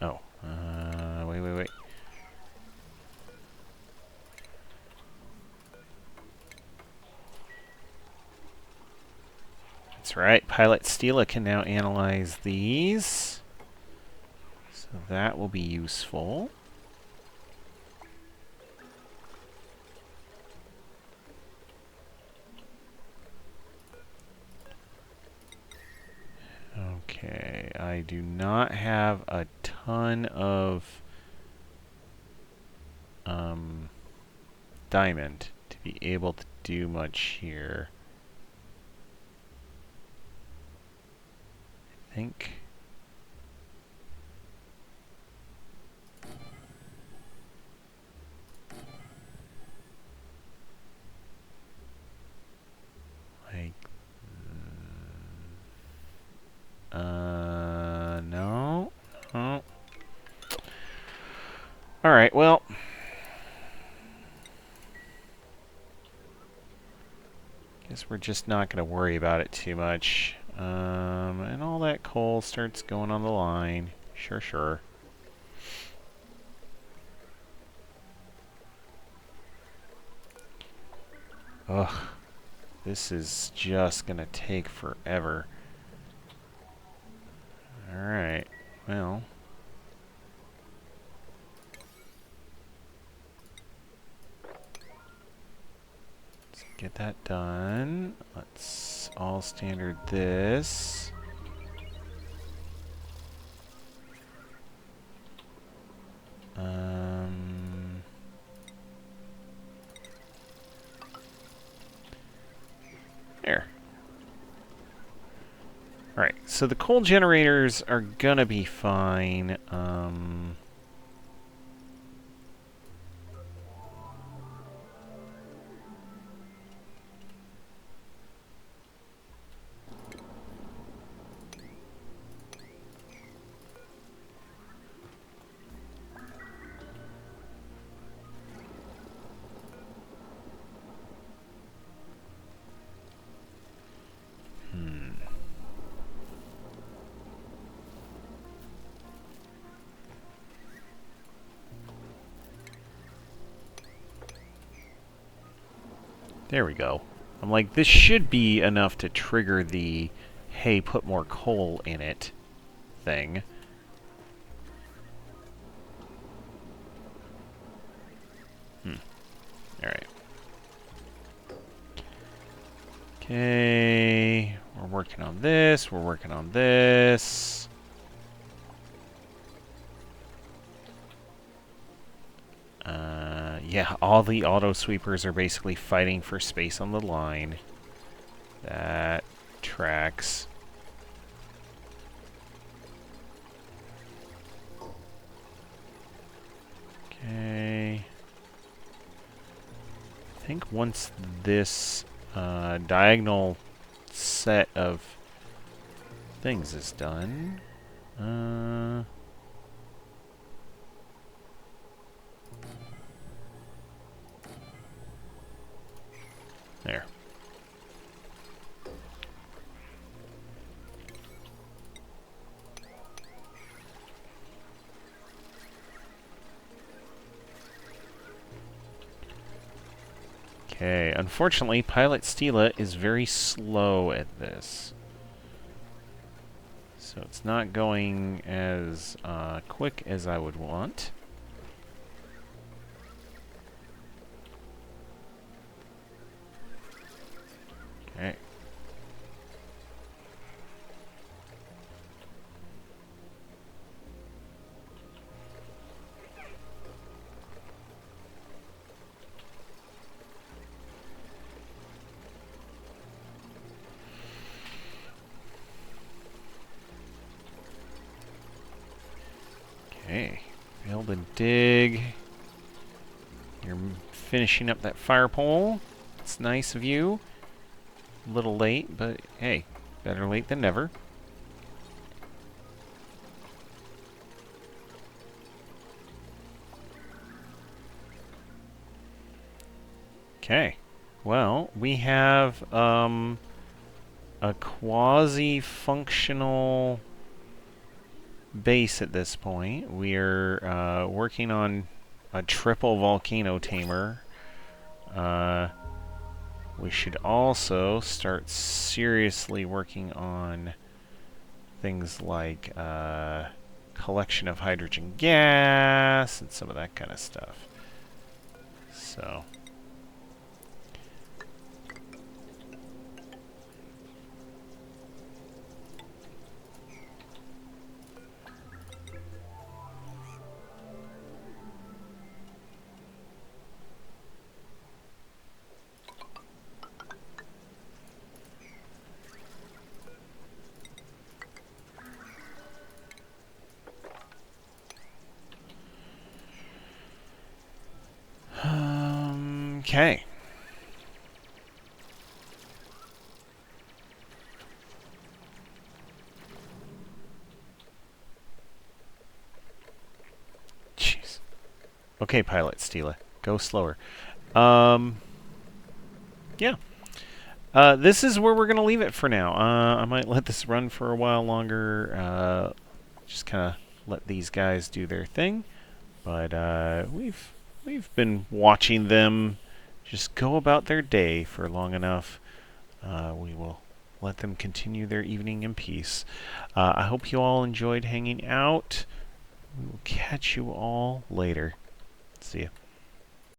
Oh, wait. That's right. Pilot Stila can now analyze these. So that will be useful. Okay, I do not have a ton of diamond to be able to do much here. I think. Like, no. Oh. Alright, well. Guess we're just not going to worry about it too much. And all that coal starts going on the line. Sure. Ugh. This is just going to take forever. Alright, well. Let's get that done. Let's all standard this. There. Alright, so the coal generators are gonna be fine. There we go. I'm like, this should be enough to trigger the, hey, put more coal in it thing. Alright. Okay, we're working on this, we're working on this. Yeah, all the auto sweepers are basically fighting for space on the line. That tracks. Okay. I think once this diagonal set of things is done, there. Okay, unfortunately, Pilot Stila is very slow at this. So it's not going as quick as I would want. Okay. dig. You're finishing up that fire pole. It's nice of you. A little late, but hey, better late than never. Okay. Well, we have a quasi-functional base at this point. We're working on a triple volcano tamer. We should also start seriously working on things like collection of hydrogen gas and some of that kind of stuff. So... okay. Jeez. Okay, Pilot Stila. Go slower. Yeah. This is where we're going to leave it for now. I might let this run for a while longer. Just kind of let these guys do their thing. But we've been watching them just go about their day for long enough. We will let them continue their evening in peace. I hope you all enjoyed hanging out. We will catch you all later. See ya.